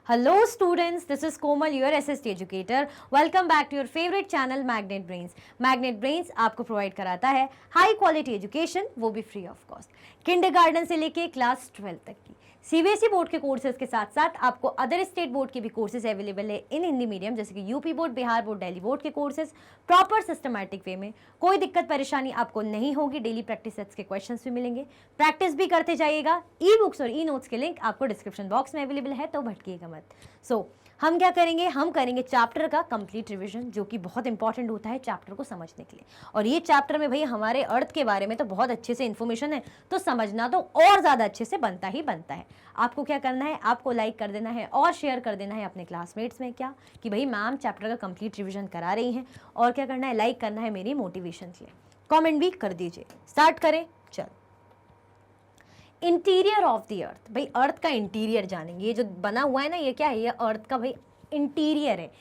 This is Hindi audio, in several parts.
Hello students, this is Komal, your SST educator. Welcome back to your favorite channel Magnet Brains. Magnet Brains आपको प्रोवाइड कराता है हाई क्वालिटी एजुकेशन, वो भी फ्री ऑफ कॉस्ट, किंडरगार्टन से लेके क्लास 12 तक की सीबीएसई बोर्ड के कोर्सेज के साथ साथ आपको अदर स्टेट बोर्ड के भी कोर्सेज अवेलेबल है इन हिंदी मीडियम, जैसे कि UP board, Bihar board, Delhi board के कोर्सेज प्रॉपर सिस्टमैटिक वे में। कोई दिक्कत परेशानी आपको नहीं होगी। डेली प्रैक्टिस सेट्स के क्वेश्चंस भी मिलेंगे, प्रैक्टिस भी करते जाइएगा। ई बुक्स और ई नोट्स के लिंक आपको डिस्क्रिप्शन बॉक्स में अवेलेबल है, तो भटकिएगा मत। हम क्या करेंगे, हम करेंगे चैप्टर का कंप्लीट रिवीजन, जो कि बहुत इंपॉर्टेंट होता है चैप्टर को समझने के लिए। और ये चैप्टर में भाई हमारे अर्थ के बारे में तो बहुत अच्छे से इन्फॉर्मेशन है, तो समझना तो और ज़्यादा अच्छे से बनता ही बनता है। आपको क्या करना है, आपको लाइक कर देना है और शेयर कर देना है अपने क्लासमेट्स में, क्या कि भाई मैम चैप्टर का कंप्लीट रिविजन करा रही हैं। और क्या करना है, लाइक करना है मेरी मोटिवेशन के लिए। कमेंट भी कर दीजिए। स्टार्ट करें, चल। इंटीरियर ऑफ द अर्थ, भाई अर्थ का इंटीरियर जानेंगे। ये जो बना हुआ है ना, ये क्या है, ये अर्थ का भाई इंटीरियर है।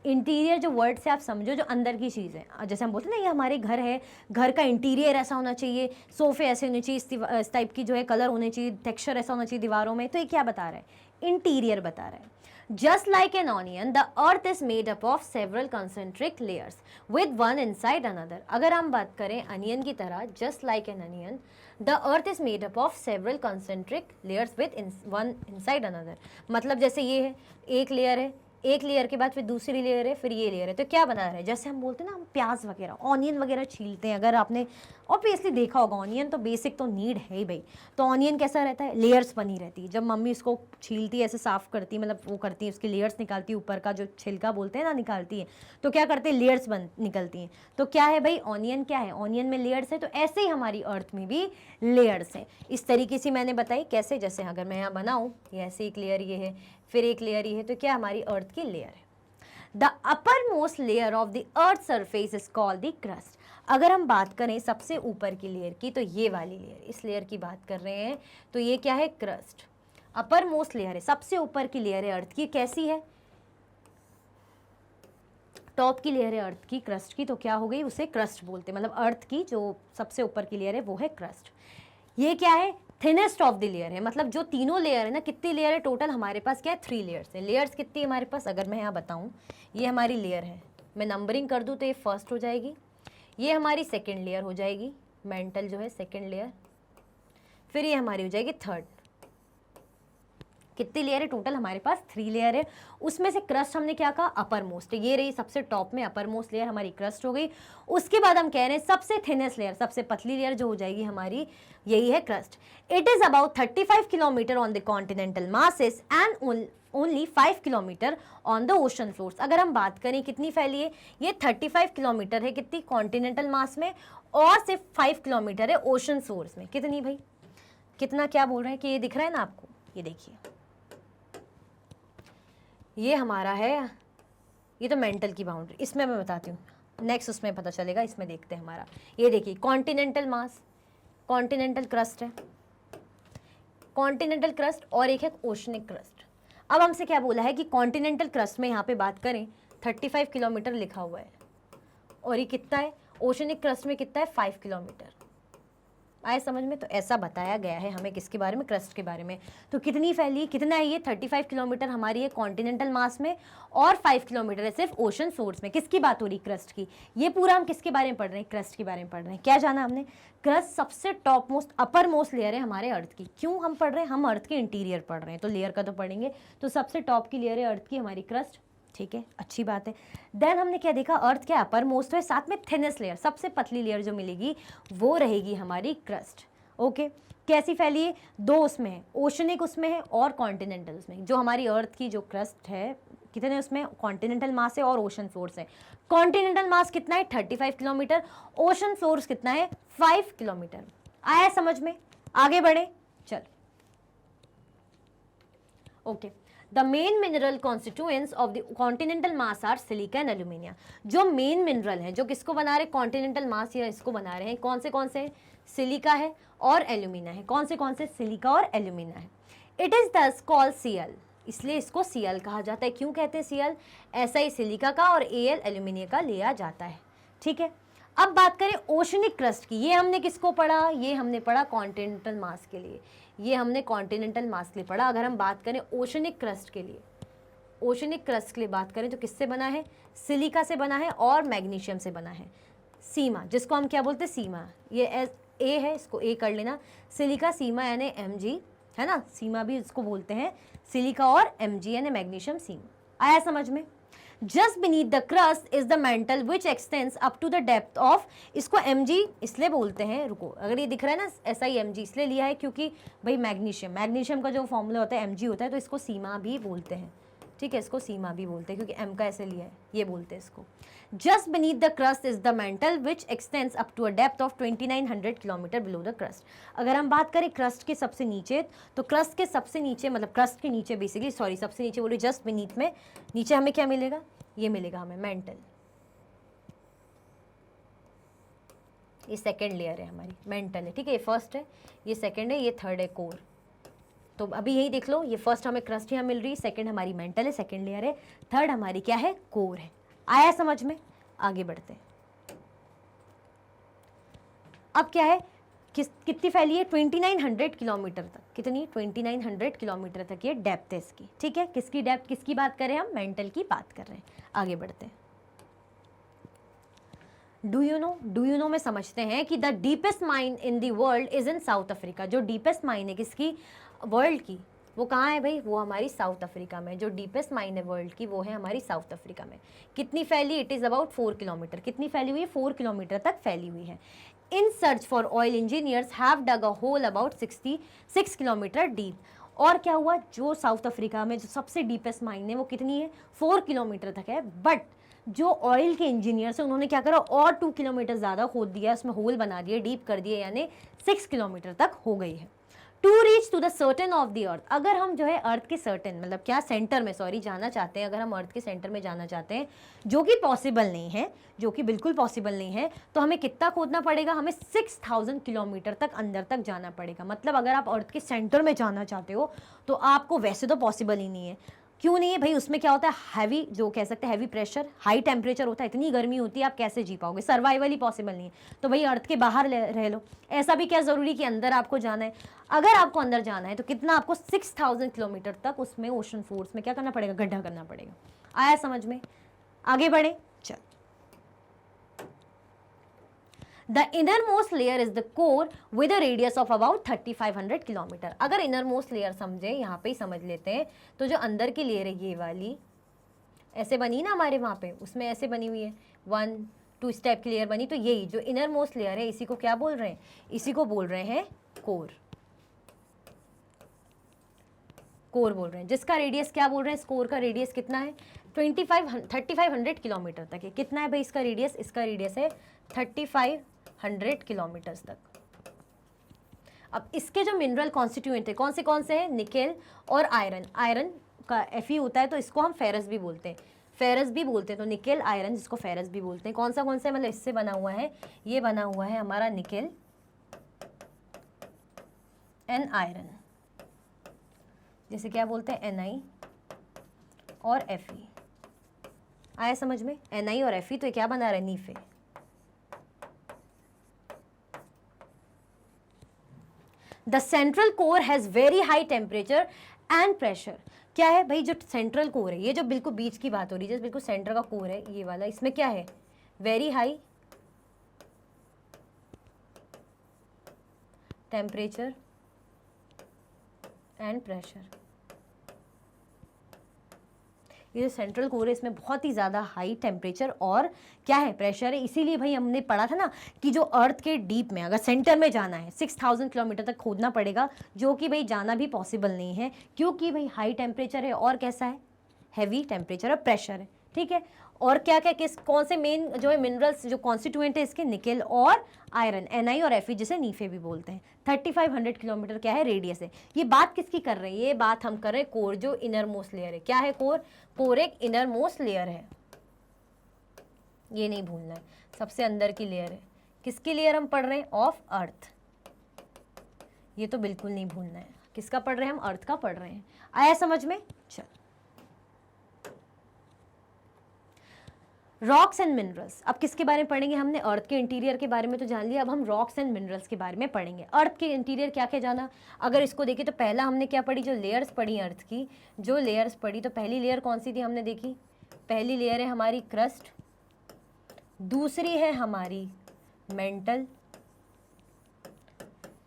इंटीरियर जो वर्ड से आप समझो, जो अंदर की चीज़ है। जैसे हम बोलते हैं ना, ये हमारे घर है, घर का इंटीरियर ऐसा होना चाहिए, सोफे ऐसे होने चाहिए, इस टाइप की जो है कलर होने चाहिए, टेक्सचर ऐसा होना चाहिए दीवारों में। तो ये क्या बता रहा है, इंटीरियर बता रहा है। Just like an onion, the earth is made up of several concentric layers with one inside another. अगर हम बात करें अनियन की तरह, just like an onion, the earth is made up of several concentric layers with one inside another. मतलब जैसे ये है, एक लेयर है, एक लेयर के बाद फिर दूसरी लेयर है, फिर ये लेयर है। तो क्या बना रहा है, जैसे हम बोलते हैं ना, हम प्याज वगैरह, ऑनियन वगैरह छीलते हैं। अगर आपने ऑब्वियसली देखा होगा, ऑनियन तो बेसिक तो नीड है ही भाई। तो ऑनियन कैसा रहता है, लेयर्स बनी रहती है। जब मम्मी उसको छीलती है, ऐसे साफ करती है, मतलब वो करती है, उसकी लेयर्स निकालती है, ऊपर का जो छिलका बोलते हैं ना, निकालती है। तो क्या करते हैं, लेयर्स निकलती हैं। तो क्या है भाई, ऑनियन क्या है, ऑनियन में लेयर्स है। तो ऐसे ही हमारी अर्थ में भी लेयर्स हैं। इस तरीके से मैंने बताई कैसे, जैसे अगर मैं यहाँ बनाऊँ, ये ऐसे एक लेयर ये है, फिर एक लेयर ये है, तो क्या हमारी अर्थ की लेयर है। The upper most layer of the earth surface is called the crust. अगर हम बात करें सबसे ऊपर की लेयर की, तो ये वाली लेयर, इस लेयर की बात कर रहे हैं, तो ये क्या है, क्रस्ट। अपर मोस्ट लेयर है, सबसे ऊपर की लेयर है अर्थ की। कैसी है, टॉप की लेयर है अर्थ की, क्रस्ट की। तो क्या हो गई, उसे क्रस्ट बोलते हैं। मतलब अर्थ की जो सबसे ऊपर की लेयर है वो है क्रस्ट। ये क्या है, थिनेस्ट ऑफ द लेयर है। मतलब जो तीनों लेयर है ना, कितनी लेयर है टोटल हमारे पास, क्या है, 3 लेयर्स है। लेयर्स कितनी है हमारे पास, अगर मैं यहाँ बताऊँ, ये हमारी लेयर है, मैं नंबरिंग कर दूँ तो ये फर्स्ट हो जाएगी, ये हमारी सेकेंड लेयर हो जाएगी, मेंटल जो है सेकेंड लेयर, फिर ये हमारी हो जाएगी थर्ड। कितनी लेयर है टोटल हमारे पास, 3 लेयर है। उसमें से क्रस्ट हमने क्या कहा, अपर मोस्ट, ये रही सबसे टॉप में अपर मोस्ट लेयर हमारी क्रस्ट हो गई। उसके बाद हम कह रहे हैं सबसे थिनेस्ट लेयर, सबसे पतली लेयर जो हो जाएगी हमारी, यही है crust. It is about 35 kilometre on the continental masses and only 5 kilometre on the ocean floors. अगर हम बात करें कितनी फैली है, ये 35 किलोमीटर है, कितनी, कॉन्टिनेंटल मास में, और सिर्फ 5 किलोमीटर है ओशन फ्लोर्स में। कितनी भाई, कितना, क्या बोल रहे हैं कि ये दिख रहा है ना आपको, ये देखिए, ये हमारा है, ये तो मेंटल की बाउंड्री, इसमें मैं बताती हूँ नेक्स्ट, उसमें पता चलेगा। इसमें देखते हैं हमारा, ये देखिए, कॉन्टिनेंटल मास, कॉन्टिनेंटल क्रस्ट है, कॉन्टिनेंटल क्रस्ट, और एक है ओशनिक क्रस्ट। अब हमसे क्या बोला है कि कॉन्टिनेंटल क्रस्ट में यहाँ पे बात करें 35 किलोमीटर लिखा हुआ है, और ये कितना है, ओशनिक क्रस्ट में कितना है, 5 किलोमीटर। आए समझ में, तो ऐसा बताया गया है हमें किसके बारे में, क्रस्ट के बारे में। तो कितनी फैली, कितना है ये, 35 किलोमीटर हमारी है कॉन्टिनेंटल मास में, और 5 किलोमीटर है सिर्फ ओशन सोर्स में। किसकी बात हो रही, क्रस्ट की। ये पूरा हम किसके बारे में पढ़ रहे हैं, क्रस्ट के बारे में पढ़ रहे हैं। क्या जाना हमने, क्रस्ट सबसे top most upper most layer है हमारे अर्थ की। क्यों हम पढ़ रहे हैं, हम अर्थ के इंटीरियर पढ़ रहे हैं, तो लेयर का तो पढ़ेंगे। तो सबसे टॉप की लेयर है अर्थ की हमारी क्रस्ट, ठीक है, अच्छी बात है। देन हमने क्या देखा, अर्थ क्या अपर मोस्ट है, साथ में थिनेस्ट लेयर, सबसे पतली लेयर जो मिलेगी वो रहेगी हमारी क्रस्ट। ओके, कैसी फैली है, 2 उसमें है, ओशनिक उसमें है और कॉन्टिनेंटल उसमें। जो हमारी अर्थ की जो क्रस्ट है, कितने उसमें, कॉन्टिनेंटल मास है और ओशन फ्लोर्स है। कॉन्टिनेंटल मास कितना है, 35 किलोमीटर, ओशन फ्लोर्स कितना है, 5 किलोमीटर। आया समझ में, आगे बढ़े, चल। Okay, the main mineral constituents of the continental mass are silica and alumina. जो मेन मिनरल है, जो किसको बना रहे, कॉन्टिनेंटल मास या इसको बना रहे हैं, कौन से, सिलिका है और एल्यूमिना है। कौन से, सिलिका और एल्यूमिना है। इट इज दस कॉल्ड सीएल, इसलिए इसको सीएल कहा जाता है। क्यों कहते हैं सीएल, ऐसा ही सिलिका का और एल एल्यूमिनिया का लिया जाता है, ठीक है। अब बात करें ओशनिक क्रस्ट की, ये हमने किसको पढ़ा, ये हमने पढ़ा कॉन्टिनेंटल मास के लिए। ये हमने कॉन्टिनेंटल मास के लिए पढ़ा। अगर हम बात करें ओशनिक क्रस्ट के लिए, ओशनिक क्रस्ट के लिए बात करें तो किससे बना है, सिलिका से बना है और मैग्नीशियम से बना है। सीमा, जिसको हम क्या बोलते हैं, सीमा, ये ए है, इसको ए कर लेना। सिलिका सीमा यानी Mg है ना, सीमा भी इसको बोलते हैं, सिलिका और Mg यानी मैग्नीशियम सीमा। आया समझ में। Just beneath the crust is the mantle which extends up to the depth of, इसको Mg इसलिए बोलते हैं, रुको अगर ये दिख रहा है ना ऐसा ही Mg इसलिए लिया है क्योंकि भाई मैग्नीशियम का जो फॉर्मूला होता है Mg होता है, तो इसको सीमा भी बोलते हैं, ठीक है, इसको सीमा भी बोलते हैं क्योंकि M का ऐसे लिया है, ये बोलते हैं इसको। Just beneath the crust is the mantle which extends up to a depth of 2900 kilometre below the crust. अगर हम बात करें क्रस्ट के सबसे नीचे, तो क्रस्ट के सबसे नीचे मतलब क्रस्ट के नीचे बेसिकली, सॉरी सबसे नीचे बोले, जस्ट बीनीथ में नीचे हमें क्या मिलेगा, ये मिलेगा हमें मेंटल। ये सेकेंड लेयर है हमारी, मेंटल है, ठीक है, ये फर्स्ट है, ये सेकेंड है, ये थर्ड है कोर। तो अभी यही देख लो, ये फर्स्ट हमें क्रस्ट यहाँ मिल रही है, सेकंड हमारी मेंटल है, सेकंड लेयर है, थर्ड हमारी क्या है, कोर है। आया समझ में। आगे बढ़ते हैं। अब क्या है, कितनी फैली है, 2900 किलोमीटर तक। कितनी, 2900 किलोमीटर तक ये डेप्थ है इसकी, ठीक है। किसकी डेप्थ, किसकी बात कर रहे हैं हम, मेंटल की बात कर रहे हैं। आगे बढ़ते हैं। डू यू नो में समझते हैं कि the deepest mine in the world is in south Africa. जो डीपेस्ट माइन है किसकी, वर्ल्ड की, वो कहाँ है भाई, वो हमारी साउथ अफ्रीका में। जो डीपेस्ट माइन है वर्ल्ड की वो है हमारी साउथ अफ्रीका में। कितनी फैली, इट इज़ अबाउट 4 किलोमीटर। कितनी फैली हुई है, 4 किलोमीटर तक फैली हुई है। In search for oil engineers have dug a hole about 66 kilometre deep. और क्या हुआ, जो साउथ अफ्रीका में जो सबसे डीपेस्ट माइन है वो कितनी है, 4 किलोमीटर तक है। बट जो ऑयल के इंजीनियर्स हैं उन्होंने क्या करा, और 2 किलोमीटर ज़्यादा खोद दिया, उसमें होल बना दिए, डीप कर दिए, यानी 6 किलोमीटर तक हो गई है। To reach to the certain of the earth. अगर हम जो है अर्थ के सर्टेन मतलब क्या सेंटर में, सॉरी, जाना चाहते हैं, अगर हम अर्थ के सेंटर में जाना चाहते हैं, जो कि पॉसिबल नहीं है, जो कि बिल्कुल पॉसिबल नहीं है, तो हमें कितना खोदना पड़ेगा, हमें 6000 किलोमीटर तक अंदर तक जाना पड़ेगा। मतलब अगर आप अर्थ के सेंटर में जाना चाहते हो तो आपको, वैसे तो पॉसिबल ही नहीं है, क्यों नहीं है भाई, उसमें क्या होता है, हैवी, जो कह सकते हैं हैवी प्रेशर, हाई टेम्परेचर होता है, इतनी गर्मी होती है, आप कैसे जी पाओगे, सर्वाइवल ही पॉसिबल नहीं है। तो भाई अर्थ के बाहर रह लो। ऐसा भी क्या ज़रूरी कि अंदर आपको जाना है। अगर आपको अंदर जाना है तो कितना, आपको 6000 किलोमीटर तक उसमें ओशन फोर्स में क्या करना पड़ेगा, गड्ढा करना पड़ेगा। आया समझ में। आगे बढ़े, चल। The innermost layer is the core with a radius of about 3500 kilometre. अगर innermost layer समझे, यहाँ पे ही समझ लेते हैं, तो जो अंदर की लेयर है ये वाली, ऐसे बनी ना हमारे वहाँ पे, उसमें ऐसे बनी हुई है, 1-2 स्टेप की लेयर बनी, तो यही जो innermost layer है इसी को क्या बोल रहे हैं, इसी को बोल रहे हैं कोर। कोर बोल रहे हैं, जिसका रेडियस क्या बोल रहे हैं, इस कोर का रेडियस कितना है, 3500 किलोमीटर तक है। कितना है भाई इसका रेडियस, इसका रेडियस है 3500 किलोमीटर तक। अब इसके जो मिनरल कॉन्स्टिट्यूएंट है कौन से हैं, निकेल और आयरन। आयरन का Fe होता है तो इसको हम फेरस भी बोलते हैं, तो निकेल आयरन जिसको फेरस भी बोलते हैं। कौन सा मतलब इससे बना हुआ है, ये बना हुआ है हमारा निकेल एंड आयरन, जैसे क्या बोलते हैं Na और Fe। आया समझ में, Na और Fe, तो ये क्या बना रहा है, NiFe. The central core has very high temperature and pressure. क्या है भाई, जो सेंट्रल कोर है, ये जो बिल्कुल बीच की बात हो रही है, जैसे बिल्कुल सेंटर का कोर है ये वाला, इसमें क्या है, very high temperature and pressure. ये जो सेंट्रल कोर है इसमें बहुत ही ज़्यादा हाई टेम्परेचर और क्या है, प्रेशर है। इसीलिए भाई हमने पढ़ा था ना कि जो अर्थ के डीप में अगर सेंटर में जाना है 6000 किलोमीटर तक खोदना पड़ेगा, जो कि भाई जाना भी पॉसिबल नहीं है, क्योंकि भाई हाई टेम्परेचर है और कैसा है, हैवी टेम्परेचर और प्रेशर है, ठीक है। और क्या क्या कौन से मेन जो है मिनरल्स जो कॉन्स्टिट्यूएंट है इसके, निकेल और आयरन, Na और Fe, जिसे नीफे भी बोलते हैं। 3500 किलोमीटर क्या है, रेडियस है। ये बात किसकी कर रहे हैं, ये बात हम कर रहे हैं कोर, जो इनर मोस्ट लेयर है। क्या है कोर एक इनर मोस्ट लेयर है, ये नहीं भूलना है, सबसे अंदर की लेयर है। किसकी लेयर हम पढ़ रहे हैं, ऑफ अर्थ, ये तो बिल्कुल नहीं भूलना है। किसका पढ़ रहे हैं हम, अर्थ का पढ़ रहे हैं। आया समझ में, चल। रॉक्स एंड मिनरल्स, अब किसके बारे में पढ़ेंगे हमने? अर्थ के इंटीरियर के बारे में तो जान लिया, अब हम रॉक्स एंड मिनरल्स के बारे में पढ़ेंगे। अर्थ के इंटीरियर क्या क्या जाना, अगर इसको देखें तो पहला हमने क्या पढ़ी, जो लेयर्स पढ़ी अर्थ की, जो लेयर्स पढ़ी, तो पहली लेयर कौन सी थी हमने देखी? पहली लेयर है हमारी क्रस्ट, दूसरी है हमारी मेंटल,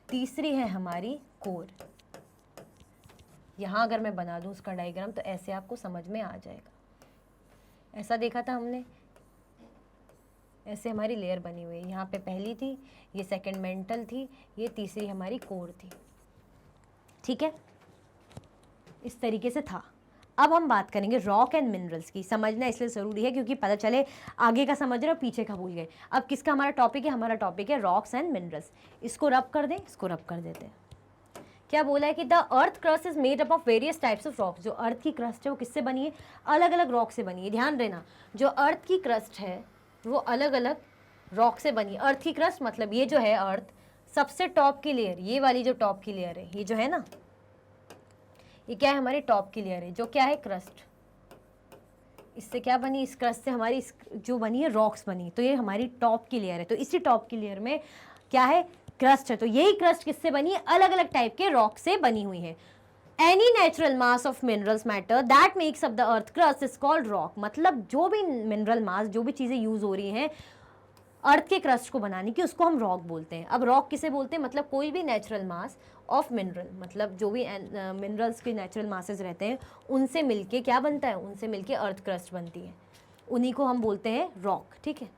तीसरी है हमारी कोर। यहाँ अगर मैं बना दूँ उसका डायग्राम तो ऐसे आपको समझ में आ जाएगा। ऐसा देखा था हमने, ऐसे हमारी लेयर बनी हुई है। यहाँ पे पहली थी, ये सेकंड मेंटल थी, ये तीसरी हमारी कोर थी। ठीक है, इस तरीके से था। अब हम बात करेंगे रॉक एंड मिनरल्स की। समझना इसलिए ज़रूरी है क्योंकि पता चले आगे का समझ रहे हो पीछे का भूल गए। अब किसका हमारा टॉपिक है? हमारा टॉपिक है रॉक्स एंड मिनरल्स। इसको रब कर दें, इसको रब कर देते हैं। क्या बोला है कि the earth crust is made up of various types of rocks. जो अर्थ की क्रस्ट है वो किससे बनी है? अलग अलग रॉक से बनी है। ध्यान देना, जो अर्थ की क्रस्ट है वो अलग अलग रॉक से बनी है। अर्थ की क्रस्ट मतलब ये जो है अर्थ, सबसे टॉप की लेयर, ये वाली जो टॉप की लेयर है, ये जो है ना, ये क्या है? हमारी टॉप की लेयर है, जो क्या है? क्रस्ट। इससे क्या बनी? इस क्रस्ट से हमारी जो बनी है रॉक्स बनी। तो ये हमारी टॉप की लेयर है। तो इसी टॉप की लेयर में क्या है? क्रस्ट है। तो यही क्रस्ट किससे बनी है? अलग अलग टाइप के रॉक से बनी हुई है। Any natural mass of minerals matter that makes up the earth crust is called rock. मतलब जो भी मिनरल मास, जो भी चीज़ें यूज हो रही हैं अर्थ के क्रस्ट को बनाने की, उसको हम रॉक बोलते हैं। अब रॉक किसे बोलते हैं? मतलब कोई भी नेचुरल मास ऑफ मिनरल, मतलब जो भी मिनरल्स के नेचुरल मासेस रहते हैं उनसे मिलके क्या बनता है? उनसे मिलके अर्थ क्रस्ट बनती है, उन्हीं को हम बोलते हैं रॉक। ठीक है,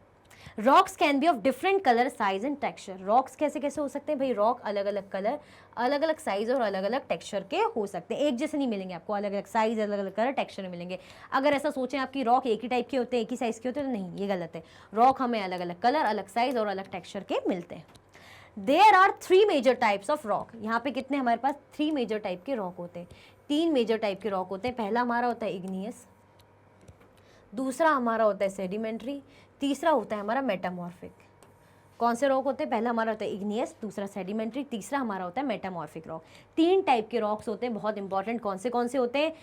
rocks can be of different colour, size and texture. Rocks कैसे कैसे हो सकते हैं भाई? रॉक अलग अलग कलर, अलग अलग साइज और अलग अलग टेक्सचर के हो सकते हैं। एक जैसे नहीं मिलेंगे आपको, अलग अलग साइज, अलग अलग कलर, टेक्सचर में मिलेंगे। अगर ऐसा सोचें आपकी रॉक एक ही टाइप के होते हैं, एक ही साइज के होते हैं, तो नहीं, ये गलत है। रॉक हमें अलग अलग कलर, अलग साइज और अलग टेक्सचर के मिलते हैं। There are 3 major types of rock. यहाँ पे कितने हमारे पास 3 मेजर टाइप के रॉक होते हैं? 3 मेजर टाइप के रॉक होते हैं। पहला हमारा होता है इग्नियस, दूसरा हमारा होता है सेडिमेंट्री, तीसरा होता है हमारा मेटामॉर्फिक। कौन से रॉक होते हैं? पहला हमारा होता है इग्नियस, दूसरा सेडिमेंट्री, तीसरा हमारा होता है मेटामॉर्फिक रॉक। 3 टाइप के रॉक्स होते हैं, बहुत इंपॉर्टेंट। कौन से होते हैं?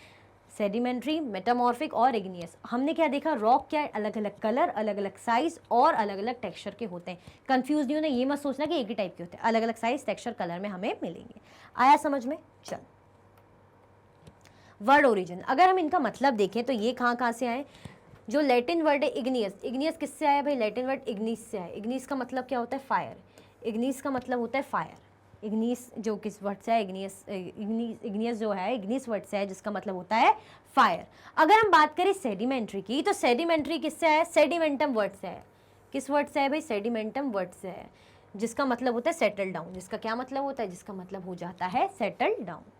सेडिमेंट्री, मेटामॉर्फिक और इग्नियस। हमने क्या देखा? रॉक क्या है? अलग अलग कलर, अलग अलग साइज और अलग अलग टेक्सचर के होते हैं। कंफ्यूज नहीं होना, ये मत सोचना कि एक ही टाइप के होते हैं। अलग अलग साइज, टेक्सचर, कलर में हमें मिलेंगे। आया समझ में? चल, वर्ड ओरिजिन अगर हम इनका मतलब देखें तो ये कहाँ से आए? जो लैटिन वर्ड है इग्नियस, इग्नियस किससे आया भाई? लैटिन वर्ड इग्निस से आया। इग्निस का मतलब क्या होता है? फायर। इग्निस का मतलब होता है फायर। इग्निस जो किस वर्ड से है? इग्नियस जो है इग्निस वर्ड से है, जिसका मतलब होता है फायर। अगर हम बात करें सेडिमेंट्री की, तो सेडिमेंट्री किससे है? सेडिमेंटम वर्ड से है। किस वर्ड से है भाई? सेडिमेंटम वर्ड से है, जिसका मतलब होता है सेटल डाउन। जिसका क्या मतलब होता है? जिसका मतलब हो जाता है settle down.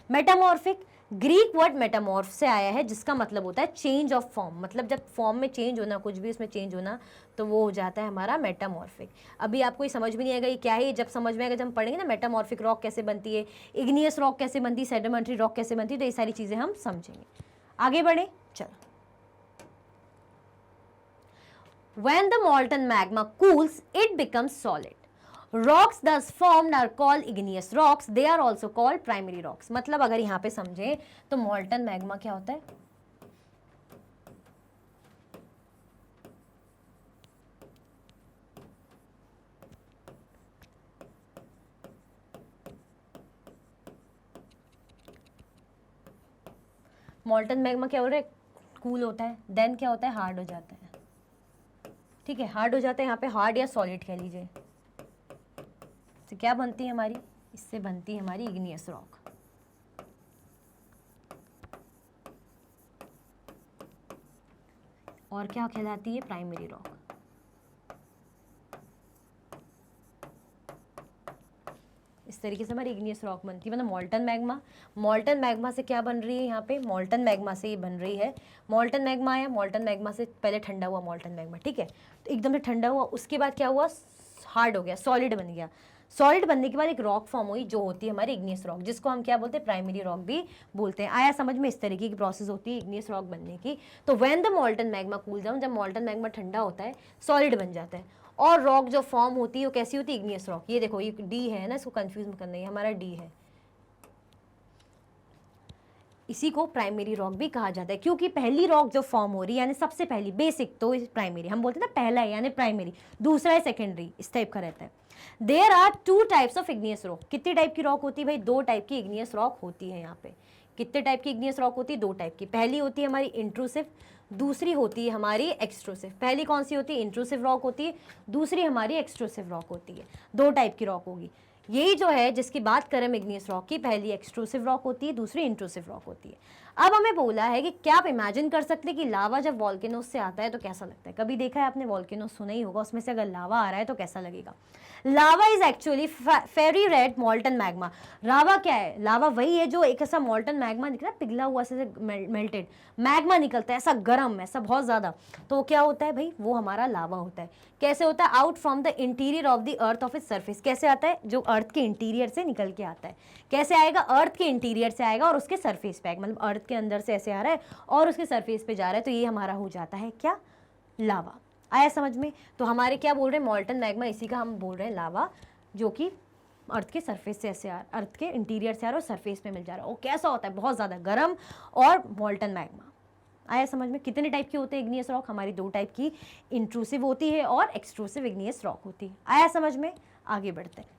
Metamorphic, Greek word metamorph से आया है, जिसका मतलब होता है चेंज ऑफ फॉर्म। मतलब जब फॉर्म में चेंज होना, कुछ भी उसमें चेंज होना, तो वो हो जाता है हमारा मेटामॉर्फिक। अभी आपको ये समझ भी नहीं आएगा ये क्या है। ये जब समझ में आएगा, जब हम पढ़ेंगे ना मेटामॉर्फिक रॉक कैसे बनती है, इग्नियस रॉक कैसे बनती है, सेडिमेंट्री रॉक कैसे बनती है, तो ये सारी चीज़ें हम समझेंगे। आगे बढ़े, चलो। When the molten magma cools, it becomes solid. Rocks thus formed are called igneous rocks. They are also called primary rocks. मतलब अगर यहाँ पे समझे तो molten magma क्या होता है? molten magma क्या हो रहा है? कूल होता है, देन क्या होता है? हार्ड हो जाता है। ठीक है, हार्ड हो जाता है। यहाँ पे हार्ड या सॉलिड कह लीजिए। तो क्या बनती है हमारी? इससे बनती है हमारी इग्नियस रॉक। और क्या कहलाती है? Primary rock. इस तरीके से हमारी इग्नियस रॉक बनती है। मतलब मॉल्टन मैग्मा से क्या बन रही है? यहाँ पे मॉल्टन मैग्मा से ये बन रही है। मॉल्टन मैग्मा आया, मॉल्टन मैग्मा से पहले ठंडा हुआ मॉल्टन मैग्मा, ठीक है, तो एकदम से ठंडा हुआ, उसके बाद क्या हुआ? हार्ड हो गया, सॉलिड बन गया। सॉलिड बनने के बाद एक रॉक फॉर्म हुई, जो होती है हमारी इग्नियस रॉक, जिसको हम क्या बोलते हैं? प्राइमरी रॉक भी बोलते हैं। आया समझ में? इस तरीके की प्रोसेस होती है इग्नियस रॉक बनने की। तो when the मॉल्टन magma cool down, जब मॉल्टन मैग्मा ठंडा होता है, सॉलिड बन जाता है, और रॉक जो फॉर्म होती है वो कैसी होती है? Igneous rock. ये देखो, ये डी है ना, इसको कंफ्यूज मत करना, ये हमारा डी है। इसी को प्राइमरी रॉक भी कहा जाता है, क्योंकि पहली रॉक जो फॉर्म हो रही है यानी सबसे पहली बेसिक तो प्राइमरी, हम बोलते हैं ना पहला है यानी प्राइमरी, दूसरा है सेकेंडरी, इस टाइप का रहता है। There are 2 types of igneous rock. कितने टाइप की रॉक होती है भाई? 2 टाइप की इग्नियस रॉक होती है यहाँ पे। कितने टाइप की इग्नियस रॉक होती है? 2 टाइप की। पहली होती है हमारी इंट्रूसिव, दूसरी होती है हमारी एक्सट्रूसिव। पहली कौन सी होती है? इंट्रूसिव रॉक होती है, दूसरी हमारी एक्सट्रूसिव रॉक होती है। 2 टाइप की रॉक होगी। यही जो है जिसकी बात करें इग्नियस रॉक की, पहली एक्सट्रूसिव रॉक होती है, दूसरी इंट्रूसिव रॉक होती है। अब हमें बोला है कि क्या आप इमेजिन कर सकते हैं कि लावा जब वॉल्केनोस से आता है तो कैसा लगता है? कभी देखा है आपने वॉल्केनोस? सुना ही होगा, उसमें से अगर लावा आ रहा है तो कैसा लगेगा? Lava is actually fiery red molten magma. Lava क्या है? लावा वही है जो एक ऐसा मॉल्टन मैग्मा निकला, पिघला हुआ से मेल्टेड मैग्मा निकलता है, ऐसा गर्म, ऐसा बहुत ज्यादा, तो क्या होता है भाई? वो हमारा लावा होता है। कैसे होता है? Out from the interior of the earth of its surface. कैसे आता है? जो अर्थ के इंटीरियर से निकल के आता है। कैसे आएगा? अर्थ के इंटीरियर से आएगा और उसके सरफेस पे आएगा, मतलब अर्थ के अंदर से ऐसे आ रहा है और उसके सरफेस पे जा रहा है, तो ये हमारा हो जाता है क्या? लावा। आया समझ में? तो हमारे क्या बोल रहे हैं? मॉल्टन मैग्मा, इसी का हम बोल रहे हैं लावा, जो कि अर्थ के सरफेस से ऐसे अर्थ के इंटीरियर से आ रहा है और सरफेस पे मिल जा रहा है। वो कैसा होता है? बहुत ज़्यादा गर्म और मॉल्टन मैग्मा। आया समझ में? कितने टाइप के होते हैं इग्नियस रॉक? हमारी 2 टाइप की, इंट्रूसिव होती है और एक्सट्रूसिव इग्नियस रॉक होती है। आया समझ में? आगे बढ़ते हैं।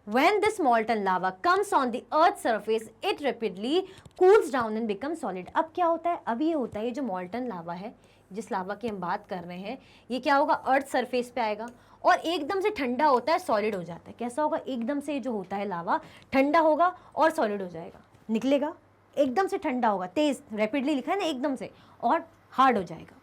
When this molten lava comes on the earth's surface, it rapidly cools down and becomes solid. अब क्या होता है? अब ये होता है, ये जो molten lava है, जिस लावा की हम बात कर रहे हैं, ये क्या होगा? अर्थ सरफेस पे आएगा और एकदम से ठंडा होता है, सॉलिड हो जाता है। कैसा होगा? एकदम से जो होता है लावा ठंडा होगा और सॉलिड हो जाएगा, निकलेगा, एकदम से ठंडा होगा, तेज, रैपिडली लिखा है ना, एकदम से, और हार्ड हो जाएगा।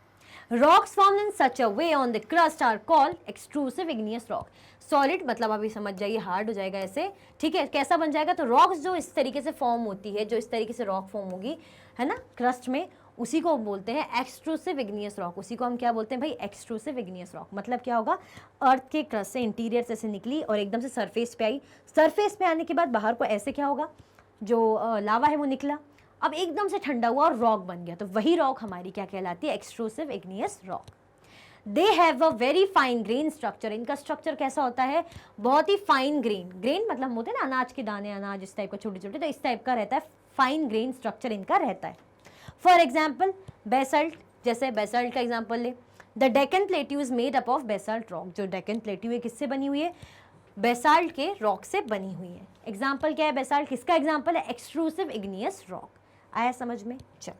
Rocks formed in such a way on the crust are called extrusive igneous rock. Solid मतलब अभी समझ जाइए, हार्ड हो जाएगा ऐसे, ठीक है? कैसा बन जाएगा? तो रॉक्स जो इस तरीके से फॉर्म होती है, जो इस तरीके से रॉक फॉर्म होगी, है ना, क्रस्ट में, उसी को बोलते हैं एक्सट्रूसिव इग्नियस रॉक। उसी को हम क्या बोलते हैं भाई? Extrusive igneous rock. मतलब क्या होगा? अर्थ के क्रस्ट से, इंटीरियर से ऐसे निकली और एकदम से सरफेस पे आई। सरफेस पे आने के बाद बाहर को ऐसे क्या होगा? जो लावा है वो निकला, अब एकदम से ठंडा हुआ और रॉक बन गया, तो वही रॉक हमारी क्या कहलाती है? Extrusive igneous rock. They have a very fine grain structure. इनका स्ट्रक्चर कैसा होता है? बहुत ही फाइन ग्रेन। ग्रेन मतलब होते हैं ना अनाज के दाने, अनाज इस टाइप का, छोटे छोटे, तो इस टाइप का रहता है, फाइन ग्रेन स्ट्रक्चर इनका रहता है। फॉर एग्जाम्पल बेसल्ट, जैसे बेसल्ट का एग्जाम्पल ले, the Deccan plateau is made up of basalt rock. जो डेक्कन प्लेट्यू है किससे बनी हुई है? बेसाल्ट के रॉक से बनी हुई है। एग्जाम्पल क्या है? बेसाल्ट किसका एग्जाम्पल है? Extrusive igneous rock. आया समझ में? चल,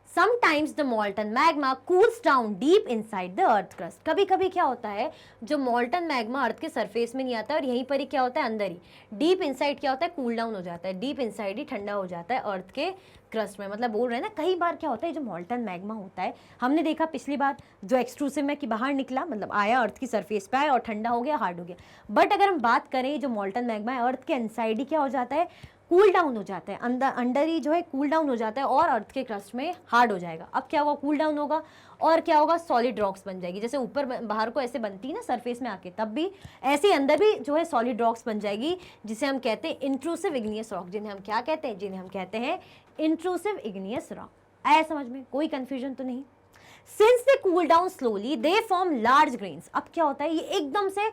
Sometimes the molten magma cools down deep inside the earth crust. कभी कभी क्या होता है, जो molten magma अर्थ के सरफेस में नहीं आता और यहीं पर ही क्या होता है? अंदर ही, डीप इनसाइड क्या होता है? कूल डाउन हो जाता है, डीप इनसाइड ही ठंडा हो जाता है अर्थ के क्रस्ट में। मतलब बोल रहे हैं ना, कई बार क्या होता है, जो मॉल्टन मैग्मा होता है, हमने देखा पिछली बार जो एक्सट्रूसिव में कि बाहर निकला, मतलब आया अर्थ की सरफेस पे आया और ठंडा हो गया, हार्ड हो गया। बट अगर हम बात करें जो मॉल्टन मैग्मा है, अर्थ के इनसाइड ही क्या हो जाता है? कूल डाउन हो जाता है, अंदर ही जो है कूल डाउन हो जाता है और अर्थ के क्रस्ट में हार्ड हो जाएगा। अब क्या होगा? कूल डाउन होगा और क्या होगा? सॉलिड रॉक्स बन जाएगी। जैसे ऊपर बाहर को ऐसे बनती है ना सरफेस में आके, तब भी ऐसे अंदर भी जो है सॉलिड रॉक्स बन जाएगी, जिसे हम कहते हैं इंट्रूसिव इग्नियस रॉक। जिन्हें हम क्या कहते हैं? जिन्हें हम कहते हैं इंट्रूसिव इग्नियस रॉक। आया समझ में? कोई कंफ्यूजन तो नहीं? Since they cool down slowly they form large grains. अब क्या होता है, ये एकदम से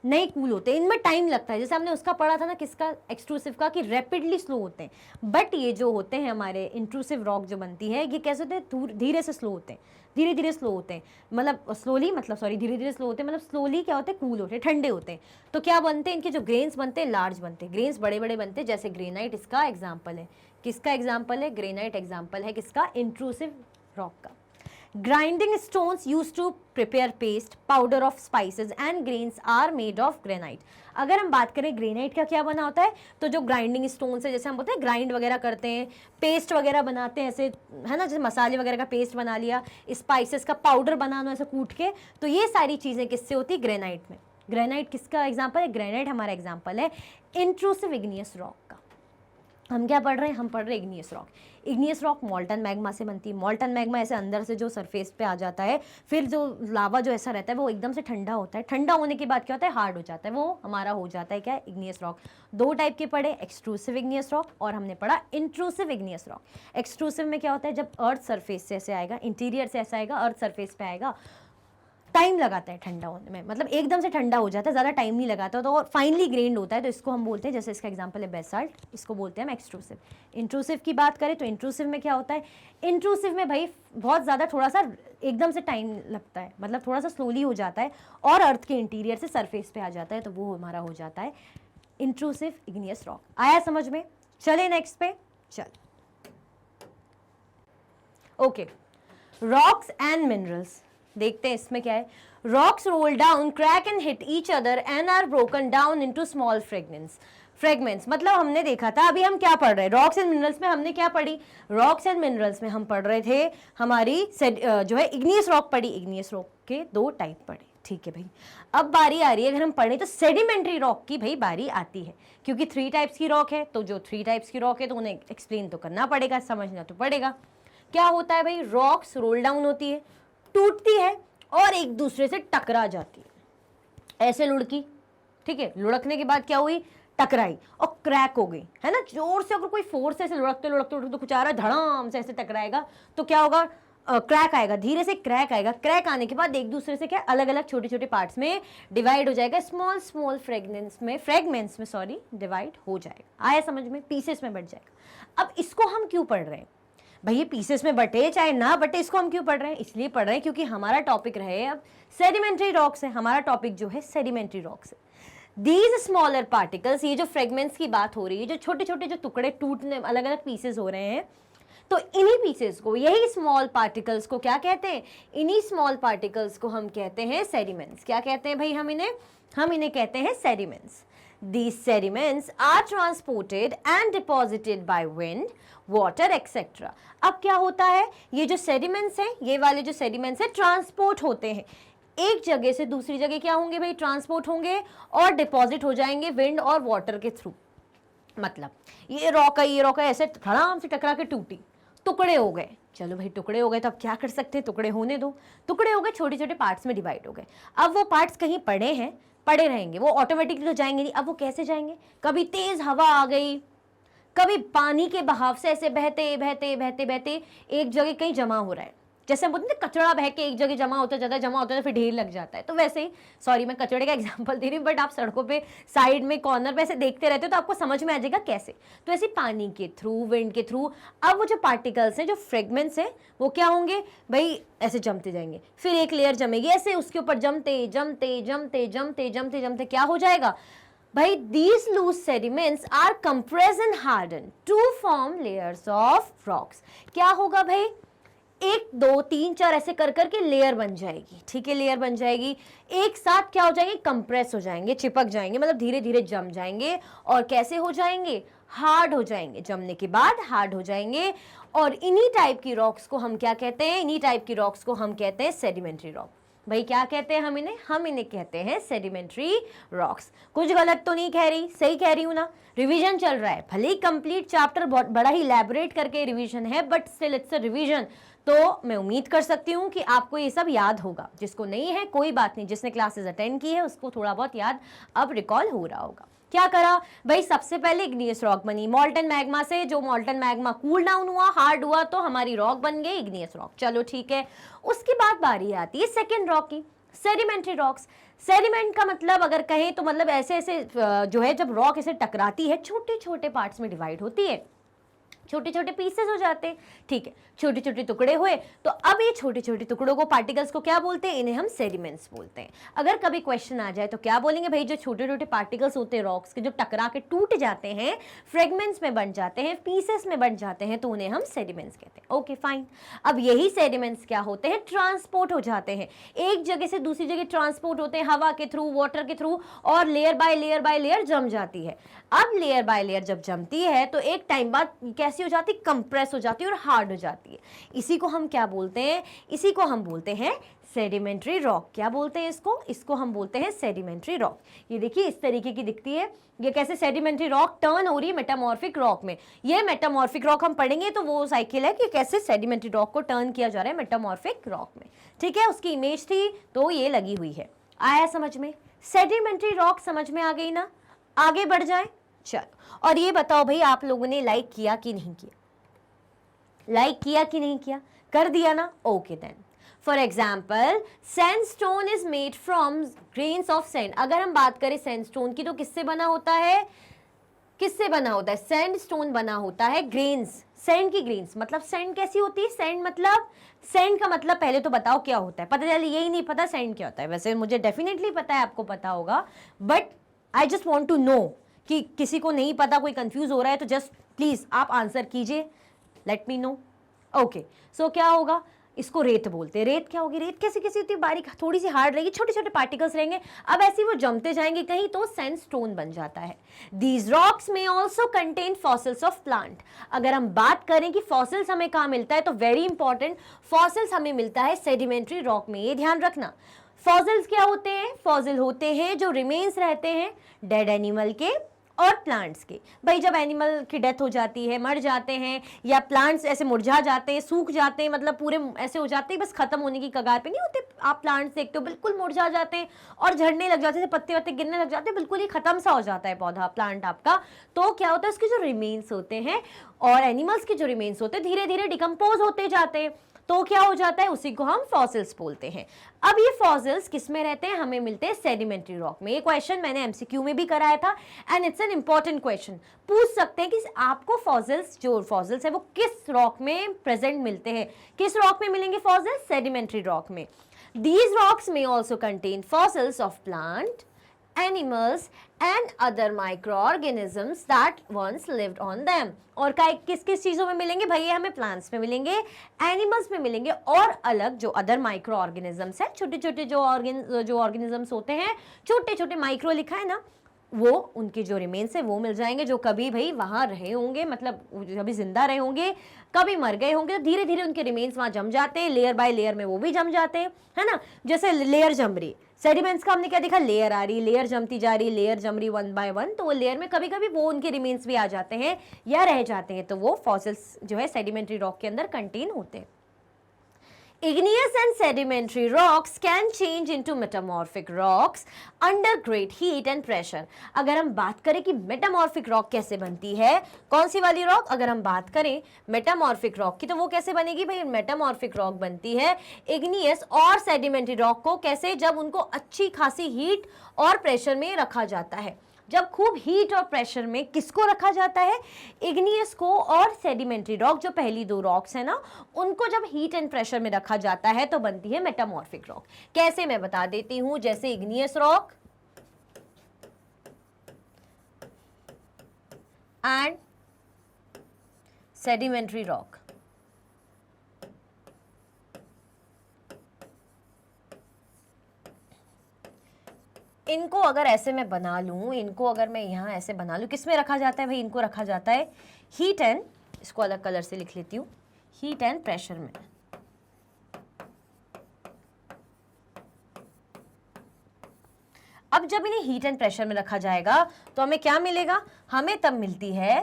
नहीं कूल होते, इनमें टाइम लगता है। जैसे हमने उसका पढ़ा था ना, किसका? एक्सट्रूसिव का, कि रैपिडली स्लो होते हैं। बट ये जो होते हैं हमारे इंट्रूसिव रॉक जो बनती है, ये कैसे होते हैं? धीरे से स्लो होते हैं, धीरे धीरे स्लो होते हैं, मतलब स्लोली, मतलब सॉरी, धीरे धीरे स्लो होते हैं, मतलब स्लोली क्या होते हैं? कूल होते हैं, ठंडे होते हैं। तो क्या बनते हैं? इनके जो ग्रेन्स बनते हैं लार्ज बनते हैं, ग्रेन्स बड़े बड़े बनते हैं। जैसे ग्रेनाइट इसका एग्जाम्पल है। किसका एग्जाम्पल है? ग्रेनाइट एग्जाम्पल है किसका? इंट्रूसिव रॉक का। Grinding stones used to prepare paste, powder of spices and grains are made of granite. अगर हम बात करें ग्रेनाइट का क्या बना होता है, तो जो ग्राइंडिंग स्टोन से, जैसे हम बोलते हैं ग्राइंड वगैरह करते हैं, पेस्ट वगैरह बनाते हैं ऐसे, है ना, जैसे मसाले वगैरह का पेस्ट बना लिया, स्पाइसेस का पाउडर बनाना ऐसे कूट के, तो ये सारी चीज़ें किससे होती है? ग्रेनाइट में। ग्रेनाइट किसका एग्जाम्पल है? ग्रेनाइट हमारा एग्जाम्पल है इंट्रूसिव इग्नियस रॉक का। हम क्या पढ़ रहे हैं? हम पढ़ रहे हैं igneous rock. Igneous rock मॉल्टन magma से बनती है। मॉल्टन मैग्मा ऐसे अंदर से जो सरफेस पे आ जाता है, फिर जो लावा जो ऐसा रहता है वो एकदम से ठंडा होता है, ठंडा होने के बाद क्या होता है? हार्ड हो जाता है, वो हमारा हो जाता है क्या? Igneous rock. 2 टाइप के पढ़े, एक्सट्रूसिव इग्नियस रॉक और हमने पढ़ा इंट्रूसिव इग्नियस रॉक। एक्सट्रूसिव में क्या होता है? जब अर्थ सरफेस से ऐसे आएगा, इंटीरियर से ऐसा आएगा, अर्थ सरफेस पे आएगा, टाइम लगाता है ठंडा होने में, मतलब एकदम से ठंडा हो जाता है, ज़्यादा टाइम नहीं लगाता, तो और फाइनली ग्रेन्ड होता है, तो इसको हम बोलते हैं, जैसे इसका एग्जांपल है बेसाल्ट, इसको बोलते हैं हम एक्सट्रूसिव। इंट्रूसिव की बात करें तो इंट्रूसिव में क्या होता है, इंट्रूसिव में भाई बहुत ज़्यादा थोड़ा सा एकदम से टाइम लगता है, मतलब थोड़ा सा स्लोली हो जाता है और अर्थ के इंटीरियर से सरफेस पे आ जाता है, तो वो हमारा हो जाता है इंट्रूसिव इग्नियस रॉक। आया समझ में? चले नेक्स्ट पे, चल ओके, रॉक्स एंड मिनरल्स देखते हैं इसमें क्या है। Rocks roll down, crack and hit each other and are broken down into small fragments. मतलब हमने देखा था, अभी हम क्या पढ़ रहे हैं, रॉक्स एंड मिनरल्स में हमने क्या पढ़ी, रॉक्स एंड मिनरल्स में हम पढ़ रहे थे हमारी जो है इग्नियस रॉक पढ़ी, इग्नियस रॉक के 2 टाइप पढ़े, ठीक है भाई। अब बारी आ रही है, अगर हम पढ़े तो सेडिमेंट्री रॉक की भाई बारी आती है, क्योंकि 3 टाइप्स की रॉक है, तो जो 3 टाइप्स की रॉक है तो उन्हें एक्सप्लेन तो करना पड़ेगा, समझना तो पड़ेगा। क्या होता है भाई, रॉक्स रोल डाउन होती है, टूटती है और एक दूसरे से टकरा जाती है, ऐसे लुढ़की, ठीक है, लुढ़कने के बाद क्या हुई, टकराई और क्रैक हो गई, है ना, जोर से अगर कोई फोर्स ऐसे लुढ़कते लुढ़कते लुढ़कते कुछ आ रहा है, धड़ाम से ऐसे टकराएगा तो क्या होगा, क्रैक आएगा, धीरे से क्रैक आएगा, क्रैक आने के बाद एक दूसरे से क्या अलग अलग छोटे छोटे पार्ट्स में डिवाइड हो जाएगा, स्मॉल फ्रेगमेंट्स में सॉरी डिवाइड हो जाएगा। आया समझ में, पीसेस में बट जाएगा। अब इसको हम क्यों पढ़ रहे हैं भाई, ये पीसेस में बटे चाहे ना बटे, इसको हम क्यों पढ़ रहे हैं, इसलिए पढ़ रहे हैं क्योंकि हमारा टॉपिक रहे अब सेडिमेंट्री रॉक्स है, हमारा टॉपिक जो है सेडिमेंट्री रॉक्स है। दीज स्मॉलर पार्टिकल्स, ये जो फ्रेगमेंट्स की बात हो रही है, जो छोटे छोटे जो टुकड़े टूटने अलग अलग पीसेस हो रहे हैं, तो इन्हीं पीसेस को, यही स्मॉल पार्टिकल्स को क्या कहते हैं, इन्हीं स्मॉल पार्टिकल्स को हम कहते हैं सेडिमेंट्स। क्या कहते हैं भाई हम इन्हें कहते हैं sediments. These sediments are transported and deposited by wind, water, etc. अब क्या होता है, ये जो सेडिमेंट्स हैं, ये वाले जो सेडिमेंट्स हैं ट्रांसपोर्ट होते हैं, एक जगह से दूसरी जगह क्या होंगे भाई, ट्रांसपोर्ट होंगे और डिपॉजिट हो जाएंगे विंड और वाटर के थ्रू। मतलब ये रॉक है ऐसे धड़ाम से टकरा के टूटी, टुकड़े हो गए, चलो भाई टुकड़े हो गए तो अब क्या कर सकते हैं, टुकड़े होने दो, टुकड़े हो गए, छोटे छोटे पार्ट्स में डिवाइड हो गए। अब वो पार्ट्स कहीं पड़े रहेंगे, वो ऑटोमेटिकली तो जाएंगे नहीं। अब वो कैसे जाएंगे, कभी तेज हवा आ गई, कभी पानी के बहाव से ऐसे बहते बहते बहते बहते एक जगह कहीं जमा हो रहा है, जैसे हम बोलते हैं कचड़ा बह के एक जगह जमा होता है तो फिर ढेर लग जाता है, तो वैसे ही, सॉरी मैं कचड़े का एग्जांपल दे रही हूँ, बट आप सड़कों पे साइड में कॉर्नर पे ऐसे देखते रहते हो तो आपको समझ में आ जाएगा कैसे। तो ऐसे पानी के थ्रू, विंड के थ्रू, अब वो जो पार्टिकल्स हैं, जो फ्रेगमेंट्स हैं, वो क्या होंगे भाई, ऐसे जमते जाएंगे, फिर एक लेयर जमेगी ऐसे, उसके ऊपर जमते जमते जमते जमते जमते जमते क्या हो जाएगा भाई, these loose sediments are compressed and hardened to form layers of rocks। क्या होगा भाई, 1 2 3 4 ऐसे कर करके लेयर बन जाएगी, ठीक है, लेयर बन जाएगी, एक साथ क्या हो जाएंगे, कंप्रेस हो जाएंगे, चिपक जाएंगे, मतलब धीरे धीरे जम जाएंगे, और कैसे हो जाएंगे, हार्ड हो जाएंगे, जमने के बाद हार्ड हो जाएंगे। और इन्हीं टाइप की रॉक्स को हम क्या कहते हैं, इन्हीं टाइप की रॉक्स को हम कहते हैं सेडिमेंट्री रॉक। भाई क्या कहते हैं हम इन्हें कहते हैं सेडिमेंट्री रॉक्स। कुछ गलत तो नहीं कह रही, सही कह रही हूं ना, रिवीजन चल रहा है, भले ही कंप्लीट चैप्टर बहुत बड़ा ही इलैबोरेट करके रिवीजन है, but still it's a revision, तो मैं उम्मीद कर सकती हूँ कि आपको ये सब याद होगा। जिसको नहीं है कोई बात नहीं, जिसने क्लासेस अटेंड की है उसको थोड़ा बहुत याद अब रिकॉल हो रहा होगा। क्या करा भाई, सबसे पहले इग्नियस रॉक बनी मॉल्टन मैग्मा से, जो मॉल्टन मैग्मा कूल डाउन हुआ, हार्ड हुआ, तो हमारी रॉक बन गई इग्नियस रॉक, चलो ठीक है। उसके बाद बारी आती है सेकेंड रॉक की, सेडिमेंट्री रॉक्स। सेडिमेंट का मतलब अगर कहें तो मतलब ऐसे ऐसे जो है, जब रॉक ऐसे टकराती है, छोटे छोटे पार्ट्स में डिवाइड होती है, छोटे छोटे पीसेस हो जाते हैं, ठीक है, छोटे छोटे टुकड़े हुए, तो अब ये छोटे छोटे टुकड़ों को, पार्टिकल्स को क्या बोलते हैं, इन्हें हम सेडिमेंट्स बोलते हैं। अगर कभी क्वेश्चन आ जाए तो क्या बोलेंगे भाई, जो छोटे छोटे पार्टिकल्स होते हैं रॉक्स के, जो टकरा के टूट जाते हैं, फ्रेगमेंट्स में बन जाते हैं, पीसेस में बन जाते हैं, तो उन्हें हम सेडिमेंट्स कहते हैं। Okay fine. अब यही सेडिमेंट्स क्या होते हैं, ट्रांसपोर्ट हो जाते हैं, एक जगह से दूसरी जगह ट्रांसपोर्ट होते हैं, हवा के थ्रू, वाटर के थ्रू, और लेयर बाय लेयर जम जाती है। अब लेयर बाय लेयर जब जमती है तो एक टाइम बाद कैसी हो जाती है, कंप्रेस हो जाती है और हार्ड हो जाती है। इसी को हम क्या बोलते हैं, इसी को हम बोलते हैं सेडिमेंट्री रॉक। क्या बोलते हैं इसको हम बोलते हैं सेडिमेंट्री रॉक। ये देखिए इस तरीके की दिखती है, ये कैसे सेडिमेंट्री रॉक टर्न हो रही है मेटामॉर्फिक रॉक में। ये मेटामॉर्फिक रॉक हम पढ़ेंगे तो वो साइकिल है कि कैसे सेडिमेंट्री रॉक को टर्न किया जा रहा है मेटामॉर्फिक रॉक में, ठीक है। उसकी इमेज थी तो ये लगी हुई है। आया समझ में, सेडिमेंट्री रॉक समझ में आ गई ना। आगे बढ़ जाए, चलो। और ये बताओ भाई, आप लोगों ने लाइक किया कि नहीं किया, लाइक किया कि नहीं किया, कर दिया ना, okay then for example sandstone is made from grains of sand. अगर हम बात करें सैंडस्टोन की तो किससे बना होता है, किससे बना होता है, सैंडस्टोन बना होता है ग्रेन्स, सैंड की ग्रेन्स। मतलब सैंड कैसी होती है, सैंड मतलब, सैंड का मतलब पहले तो बताओ क्या होता है, पता चले यही नहीं पता सैंड क्या होता है। वैसे मुझे डेफिनेटली पता है, आपको पता होगा, but I just want to know कि किसी को नहीं पता, कोई कंफ्यूज हो रहा है तो जस्ट प्लीज आप आंसर कीजिए, लेट मी नो। ओके, सो क्या होगा, इसको रेत बोलते हैं। रेत क्या होगी, रेत कैसी कैसी होती है, बारीक, थोड़ी सी हार्ड रहेगी, छोटे छोटे पार्टिकल्स रहेंगे, अब ऐसे वो जमते जाएंगे कहीं तो सैंडस्टोन बन जाता है। दीज रॉक्स में also contain fossils of plant. अगर हम बात करें कि फॉसिल्स हमें कहाँ मिलता है, तो वेरी इंपॉर्टेंट, फॉसिल्स हमें मिलता है सेडिमेंट्री रॉक में। ये ध्यान रखना, फॉसिल्स क्या होते हैं, फॉसिल होते हैं जो रिमेन्स रहते हैं डेड एनिमल के और प्लांट्स के। भाई जब एनिमल की डेथ हो जाती है, मर जाते हैं, या प्लांट्स ऐसे मुरझा जाते हैं, सूख जाते हैं, मतलब पूरे ऐसे हो जाते हैं, बस खत्म होने की कगार पे नहीं होते, आप प्लांट्स देखते हो बिल्कुल मुरझा जाते हैं और झड़ने लग जाते हैं, पत्ते वत्ते गिरने लग जाते हैं, बिल्कुल ही खत्म सा हो जाता है पौधा, प्लांट आपका। तो क्या होता है, उसके जो रिमेन्स होते हैं और एनिमल्स के जो रिमेन्स होते हैं धीरे धीरे डिकम्पोज होते जाते हैं, तो क्या हो जाता है, उसी को हम फॉसिल्स बोलते हैं। अब ये फॉसिल्स किस में रहते हैं, हमें मिलते हैं सेडिमेंट्री रॉक में। ये क्वेश्चन मैंने एमसीक्यू में भी कराया था and it's an important question. पूछ सकते हैं कि आपको फॉसिल्स, जो फॉसिल्स है वो किस रॉक में प्रेजेंट मिलते हैं, किस रॉक में मिलेंगे फॉसिल्स, सेडिमेंट्री रॉक में। दीज रॉक्स में also contain fossils of plant, animals and other microorganisms that once lived on them। और किस किस चीजों में मिलेंगे भाई, हमें प्लांट्स में मिलेंगे, एनिमल्स में मिलेंगे, और अलग जो अदर माइक्रो ऑर्गेनिजम्स है, छोटे छोटे जो ऑर्गेनिजम्स होते हैं, छोटे छोटे माइक्रो लिखा है ना, वो उनके जो रिमेन्स है वो मिल जाएंगे, जो कभी भाई वहां रहे होंगे, मतलब कभी जिंदा रहे होंगे, कभी मर गए होंगे, तो धीरे धीरे उनके रिमेन्स वहां जम जाते हैं, लेयर बाय लेयर में वो भी जम जाते हैं, है ना। जैसे लेयर जम रही, सेडिमेंट्स का हमने क्या देखा, लेयर आ रही, लेयर जमती जा रही, लेयर जम रही वन बाय वन, तो वो लेयर में कभी कभी वो उनके रिमेन्स भी आ जाते हैं या रह जाते हैं, तो वो फॉसिल्स जो है सेडिमेंट्री रॉक के अंदर कंटेन होते हैं। Igneous and sedimentary rocks can change into metamorphic rocks under great heat and pressure। अगर हम बात करें कि मेटामॉर्फिक रॉक कैसे बनती है, कौन सी वाली रॉक, अगर हम बात करें मेटामॉर्फिक रॉक की, तो वो कैसे बनेगी भाई, मेटामॉर्फिक रॉक बनती है इग्नियस और सेडिमेंट्री रॉक को कैसे, जब उनको अच्छी खासी हीट और प्रेशर में रखा जाता है। जब खूब हीट और प्रेशर में किसको रखा जाता है, इग्नियस को और सेडिमेंट्री रॉक, जो पहली दो रॉक्स है ना, उनको जब हीट एंड प्रेशर में रखा जाता है तो बनती है मेटामॉर्फिक रॉक। कैसे, मैं बता देती हूं, जैसे igneous rock and sedimentary rock, इनको अगर ऐसे मैं बना लूं, इनको अगर मैं यहां ऐसे बना लूं, किस में रखा जाता है भाई, इनको रखा जाता है हीट एंड, इसको अलग कलर से लिख लेती हूं, हीट एंड प्रेशर में। अब जब इन्हें हीट एंड प्रेशर में रखा जाएगा तो हमें क्या मिलेगा, हमें तब मिलती है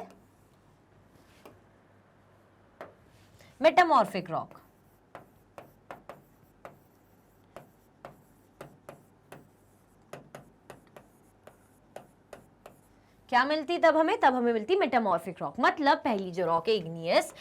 मेटामॉर्फिक रॉक। क्या मिलती तब हमें, तब हमें मिलती मेटामॉर्फिक रॉक। मतलब पहली जो रॉक है इग्नियस,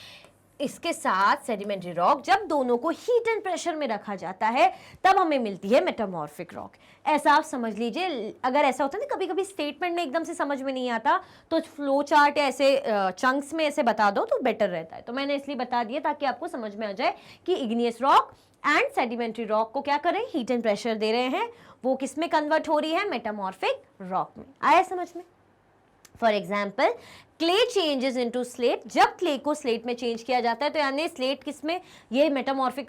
इसके साथ सेडिमेंट्री रॉक, जब दोनों को हीट एंड प्रेशर में रखा जाता है तब हमें मिलती है मेटामॉर्फिक रॉक। ऐसा आप समझ लीजिए। अगर ऐसा होता है ना, कभी कभी स्टेटमेंट में एकदम से समझ में नहीं आता, तो फ्लो चार्ट ऐसे चंक्स में ऐसे बता दो तो बेटर रहता है। तो मैंने इसलिए बता दिया ताकि आपको समझ में आ जाए कि igneous rock and sedimentary rock को क्या कर रहे हैं, हीट एंड प्रेशर दे रहे हैं, वो किस में कन्वर्ट हो रही है, मेटामॉर्फिक रॉक में। आया समझ में। For example clay changes into slate, जब क्ले को स्लेट में चेंज किया जाता है तो यानी स्लेट किसमें, ये मेटामॉर्फिक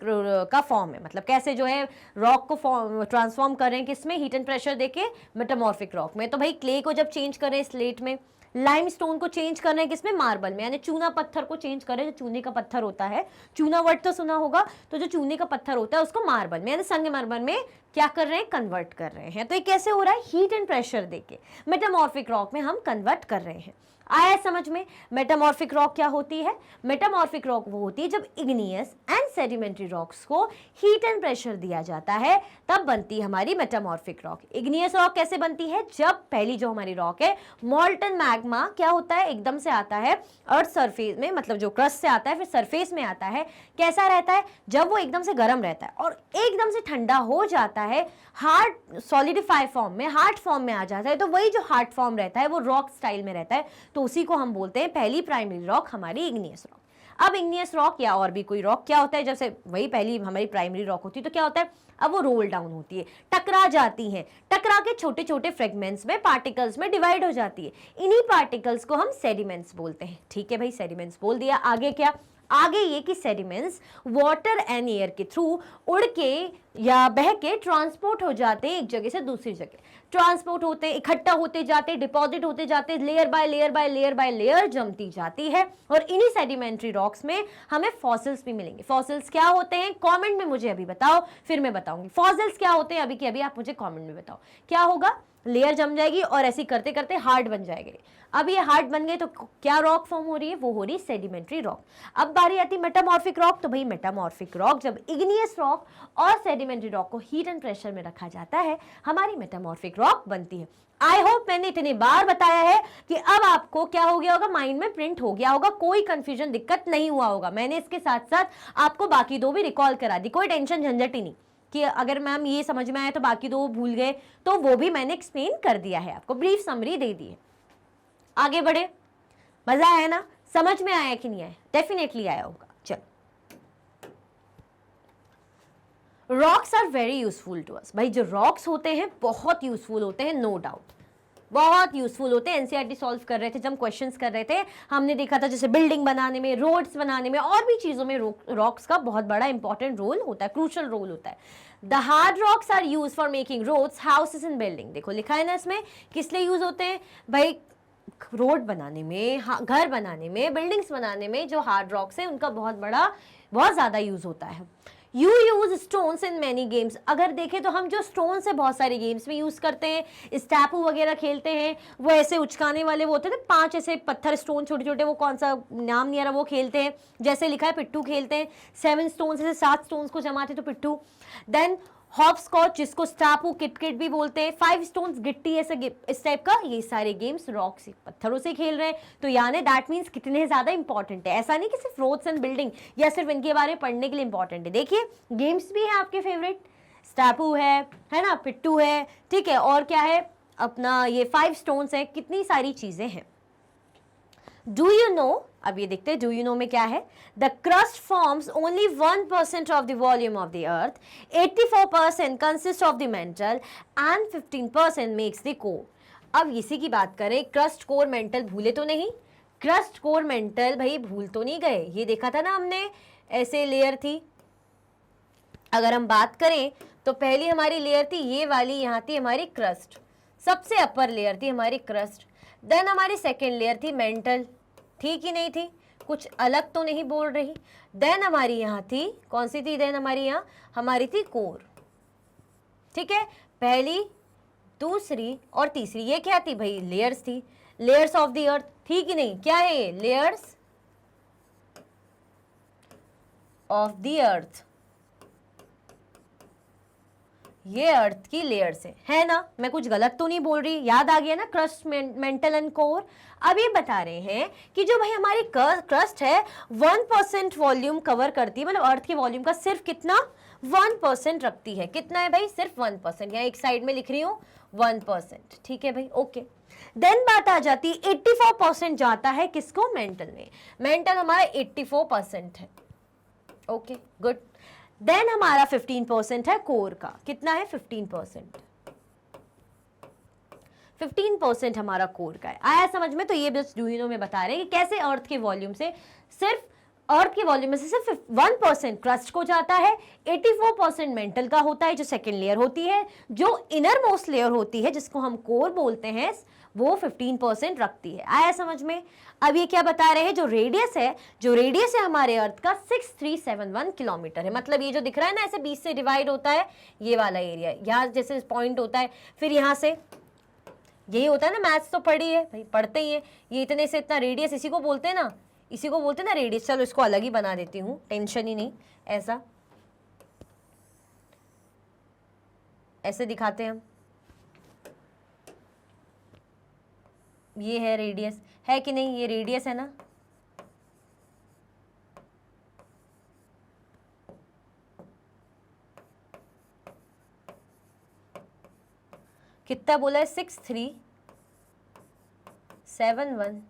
का फॉर्म है। मतलब कैसे जो है रॉक को ट्रांसफॉर्म कर रहे हैं, किसमें, हीट एंड प्रेशर देके मेटामॉर्फिक रॉक में। तो भाई क्ले को जब चेंज कर रहे हैं स्लेट में, लाइमस्टोन को चेंज कर रहे हैं किसमें, मार्बल में, यानी चूना पत्थर को चेंज कर रहे हैं, जो चूने का पत्थर होता है, चूना वर्ड तो सुना होगा, तो जो चूने का पत्थर होता है उसको मार्बल में यानी संगमरमर में क्या कर रहे हैं, कन्वर्ट कर रहे हैं। तो ये कैसे हो रहा है, हीट एंड प्रेशर देके मेटामॉर्फिक रॉक में हम कन्वर्ट कर रहे हैं। आया समझ में? मेटामॉर्फिक रॉक क्या होती है? मेटामॉर्फिक रॉक वो होती है जब इग्नियस एंड सेडिमेंट्री रॉक्स को हीट एंड प्रेशर दिया जाता है, तब बनती है हमारी मेटामॉर्फिक रॉक। इग्नियस रॉक कैसे बनती है? जब पहली जो हमारी रॉक है, मॉल्टन मैग्मा क्या होता है, एकदम से आता है अर्थ सरफेस में, मतलब जो क्रस्ट से आता है फिर सरफेस में आता है। कैसा रहता है? जब वो एकदम से गर्म रहता है और एकदम से ठंडा हो जाता है, हार्ड सॉलिडिफाई फॉर्म में, हार्ड फॉर्म में आ जाता है, तो वही जो हार्ड फॉर्म रहता है वो रॉक स्टाइल में रहता है, तो उसी को हम बोलते हैं पहली प्राइमरी रॉक हमारी इग्नियस रॉक। अब इग्नियस रॉक या और भी कोई रॉक क्या होता है, जैसे वही पहली हमारी प्राइमरी रॉक होती है तो क्या होता है, अब वो रोल डाउन होती है, टकरा जाती है, टकरा के छोटे छोटे फ्रेगमेंट्स में, पार्टिकल्स में डिवाइड हो जाती है। इन्हीं पार्टिकल्स को हम सेडिमेंट्स बोलते हैं। ठीक है भाई, सेडिमेंट्स बोल दिया। आगे क्या? आगे ये कि सेडिमेंट्स वाटर एंड एयर के थ्रू उड़ के या बह के ट्रांसपोर्ट हो जाते हैं एक जगह से दूसरी जगह, ट्रांसपोर्ट होते हैं, इकट्ठा होते जाते, डिपॉजिट होते जाते, layer by layer by layer by layer जमती जाती है। और इन्हीं सेडिमेंट्री रॉक्स में हमें फॉसिल्स भी मिलेंगे। फॉसिल्स क्या होते हैं? कमेंट में मुझे अभी बताओ, फिर मैं बताऊंगी फॉसिल्स क्या होते हैं। अभी के अभी आप मुझे कमेंट में बताओ क्या होगा। लेयर जम जाएगी और ऐसे करते करते हार्ड बन जाएंगे। अब ये हार्ड बन गए तो क्या रॉक फॉर्म हो रही है? वो हो रही सेडिमेंट्री रॉक। अब बारी आती मेटामॉर्फिक रॉक। तो भाई मेटामॉर्फिक रॉक जब इग्नियस रॉक और सेडिमेंट्री रॉक को हीट एंड प्रेशर में रखा जाता है, हमारी मेटामॉर्फिक रॉक बनती है। आई होप मैंने इतनी बार बताया है कि अब आपको क्या हो गया होगा, माइंड में प्रिंट हो गया होगा, कोई कंफ्यूजन दिक्कत नहीं हुआ होगा। मैंने इसके साथ साथ आपको बाकी दो भी रिकॉल करा दी, कोई टेंशन झंझट ही नहीं कि अगर मैम ये समझ में आया तो बाकी दो भूल गए, तो वो भी मैंने एक्सप्लेन कर दिया है, आपको ब्रीफ समरी दे दी है। आगे बढ़े, मजा आया ना? समझ में आया कि नहीं आया? डेफिनेटली आया होगा। चलो, rocks are very useful to us. भाई जो रॉक्स होते हैं बहुत यूजफुल होते हैं, नो डाउट बहुत यूजफुल होते हैं। एनसीईआरटी सॉल्व कर रहे थे जब हम क्वेश्चंस कर रहे थे, हमने देखा था जैसे बिल्डिंग बनाने में, रोड्स बनाने में और भी चीजों में रॉक्स का बहुत बड़ा इंपॉर्टेंट रोल होता है, क्रूशल रोल होता है। The hard rocks are use for making roads, houses and building. देखो लिखा है ना इसमें, किस लिए यूज होते हैं भाई? रोड बनाने में, घर बनाने में, बिल्डिंग्स बनाने में जो हार्ड रॉक्स है उनका बहुत ज्यादा यूज होता है। You use stones in many games. अगर देखें तो हम जो स्टोन्स है बहुत सारे गेम्स में यूज करते हैं। स्टैपू वगैरह खेलते हैं, वो ऐसे उचकाने वाले वो होते हैं 5 ऐसे पत्थर स्टोन छोटे छोटे, वो कौन सा नाम नहीं आ रहा, वो खेलते हैं। जैसे लिखा है पिट्ठू खेलते हैं, 7 स्टोन से 7 स्टोन्स को जमाते तो पिट्ठू। देन हॉपस्कॉच जिसको स्टापू किटकिट भी बोलते हैं, 5 स्टोन्स गिट्टी ऐसे इस टाइप का, ये सारे गेम्स रॉक से, पत्थरों से खेल रहे हैं। तो यानी दैट मीन्स कितने ज्यादा इंपॉर्टेंट है। ऐसा नहीं कि सिर्फ रोड्स एंड बिल्डिंग या सिर्फ इनके बारे में पढ़ने के लिए इंपॉर्टेंट है। देखिए गेम्स भी है आपके फेवरेट, स्टापू है ना, पिट्टू है, ठीक है, और क्या है अपना ये 5 स्टोन्स है, कितनी सारी चीजें हैं। डू यू नो, अब ये देखते हैं डू यू नो में क्या है। The crust forms only 1% of the volume of the earth, 84% consist of the mental and 15% makes the core. अब इसी की बात करें, क्रस्ट कोर मेंटल भूले तो नहीं? क्रस्ट कोर मेंटल भाई भूल तो नहीं गए? ये देखा था ना हमने, ऐसे लेयर थी। अगर हम बात करें तो पहली हमारी लेयर थी ये वाली, यहाँ थी हमारी क्रस्ट, सबसे अपर लेयर थी हमारी क्रस्ट। देन हमारी सेकेंड लेयर थी मेंटल, ठीक ही नहीं थी, कुछ अलग तो नहीं बोल रही। देन हमारी यहाँ थी, कौन सी थी? देन हमारी यहाँ हमारी थी कोर, ठीक है, पहली, दूसरी और तीसरी। ये क्या थी भाई? लेयर्स थी, लेयर्स ऑफ द अर्थ, ठीक ही नहीं? क्या है ये? लेयर्स ऑफ द अर्थ, ये अर्थ की लेयर्स है ना? मैं कुछ गलत तो नहीं बोल रही? याद आ गया ना क्रस्ट, मेंटल एंड कोर। अब ये बता रहे हैं कि जो भाई हमारी क्रस्ट है 1% वॉल्यूम कवर करती है, मतलब अर्थ के वॉल्यूम का सिर्फ कितना? 1% रखती है। कितना है भाई? सिर्फ 1%। यहाँ एक साइड में लिख रही हूँ 1%, ठीक है भाई, ओके। देन बात आ जाती है 84% जाता है किसको? मेंटल में। मेंटल हमारा 84% है, ओके गुड। देन हमारा 15% है कोर का। कितना है? 15%। 15% हमारा कोर का है। आया समझ में? तो ये बस डू यू नो में बता रहे हैं कि कैसे अर्थ के वॉल्यूम से सिर्फ 1% क्रस्ट को जाता है, 84% मेंटल का होता है जो सेकेंड लेयर होती है, जो इनर मोस्ट लेयर होती है जिसको हम कोर बोलते हैं वो 15% रखती है। आया समझ में? अब ये क्या बता रहे हैं, जो रेडियस है हमारे अर्थ का 6371 किलोमीटर है। मतलब ये जो दिख रहा है ना ऐसे 20 से डिवाइड होता है, ये वाला एरिया, यहाँ जैसे पॉइंट होता है, फिर यहाँ से यही होता है ना, मैथ्स तो पढ़ी है भाई, पढ़ते ही है। ये इतने से इतना रेडियस, इसी को बोलते हैं ना, इसी को बोलते हैं ना रेडियस। चलो इसको अलग ही बना देती हूँ, टेंशन ही नहीं। ऐसा ऐसे दिखाते हैं हम, ये है रेडियस, है कि नहीं, ये रेडियस है ना। कितना बोला है, 6371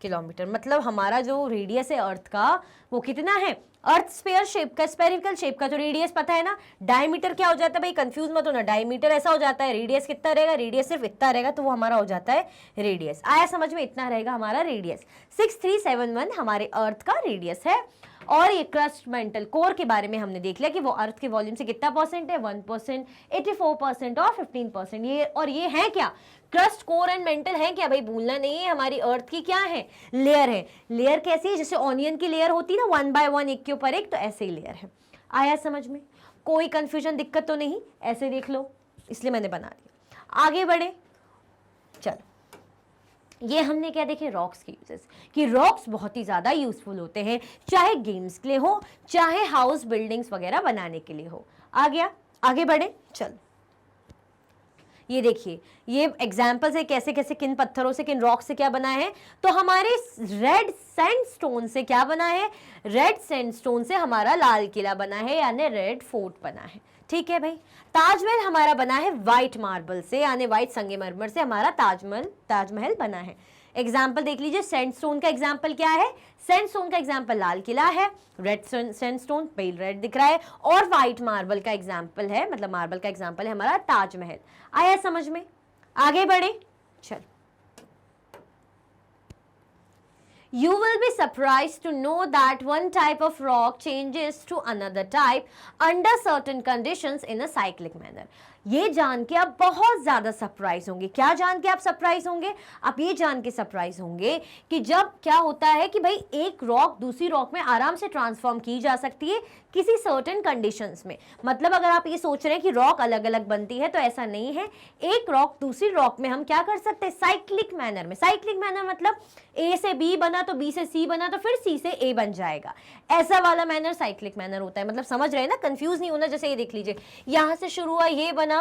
किलोमीटर। मतलब हमारा जो रेडियस है अर्थ का वो कितना है, अर्थ स्फीयर शेप का, स्फेरिकल शेप का, तो रेडियस पता है ना। डायमीटर क्या हो जाता है भाई, कंफ्यूज मत होना, डायमीटर ऐसा हो जाता है, रेडियस कितना रहेगा, रेडियस सिर्फ इतना रहेगा, तो वो हमारा हो जाता है रेडियस। आया समझ में, इतना रहेगा हमारा रेडियस। 6371 हमारे अर्थ का रेडियस है। और ये क्रस्ट मेंटल कोर के बारे में हमने देख लिया कि वो अर्थ के वॉल्यूम से कितना परसेंट है, 1%, 84% और 15%। ये और ये है क्या, क्रस्ट कोर एंड मेंटल है क्या भाई, भूलना नहीं है। हमारी अर्थ की क्या है, लेयर है। लेयर कैसी है, जैसे ऑनियन की लेयर होती है ना, 1 बाय 1, एक के ऊपर एक, तो ऐसे ही लेयर है। आया समझ में, कोई कंफ्यूजन दिक्कत तो नहीं, ऐसे देख लो, इसलिए मैंने बना दिया। आगे बढ़े, चलो ये हमने क्या देखे, रॉक्स के यूजेस, कि रॉक्स बहुत ही ज़्यादा यूजफुल होते हैं, चाहे गेम्स के लिए हो, चाहे हाउस बिल्डिंग्स वगैरह बनाने के लिए हो। आ गया, आगे बढ़े, चलो ये देखिए, ये एग्जाम्पल्स है कैसे कैसे किन पत्थरों से, किन रॉक से क्या बना है। तो हमारे रेड सैंडस्टोन से क्या बना है, रेड सैंडस्टोन से हमारा लाल किला बना है, यानी रेड फोर्ट बना है। ठीक है भाई, ताजमहल हमारा बना है व्हाइट मार्बल से, यानी व्हाइट संगमरमर से हमारा ताजमहल बना है। एग्जाम्पल देख लीजिए, सैंडस्टोन का एग्जाम्पल क्या है, सैंडस्टोन का एग्जाम्पल लाल किला है, रेड सैंडस्टोन पेल रेड दिख रहा है, और व्हाइट मार्बल का एग्जाम्पल है, मतलब मार्बल का एग्जाम्पल है हमारा ताजमहल। आया समझ में, आगे बढ़े, चल। You will be surprised to know that one type of rock changes to another type under certain conditions in a cyclic manner. ये जान के आप बहुत ज़्यादा सरप्राइज होंगे। क्या जान के आप सरप्राइज होंगे, आप ये जान के सरप्राइज होंगे कि जब क्या होता है कि भाई एक रॉक दूसरी रॉक में आराम से ट्रांसफॉर्म की जा सकती है किसी सर्टेन कंडीशंस में। मतलब अगर आप ये सोच रहे हैं कि रॉक अलग अलग बनती है, तो ऐसा नहीं है। एक रॉक दूसरी रॉक में हम क्या कर सकते हैं, साइक्लिक मैनर में। साइक्लिक मैनर मतलब ए से बी बना तो बी से सी बना तो फिर सी से ए बन जाएगा, ऐसा वाला मैनर साइक्लिक मैनर होता है। मतलब समझ रहे हैं ना, कंफ्यूज नहीं होना। जैसे ये देख लीजिए, यहाँ से शुरू हुआ, ये बना,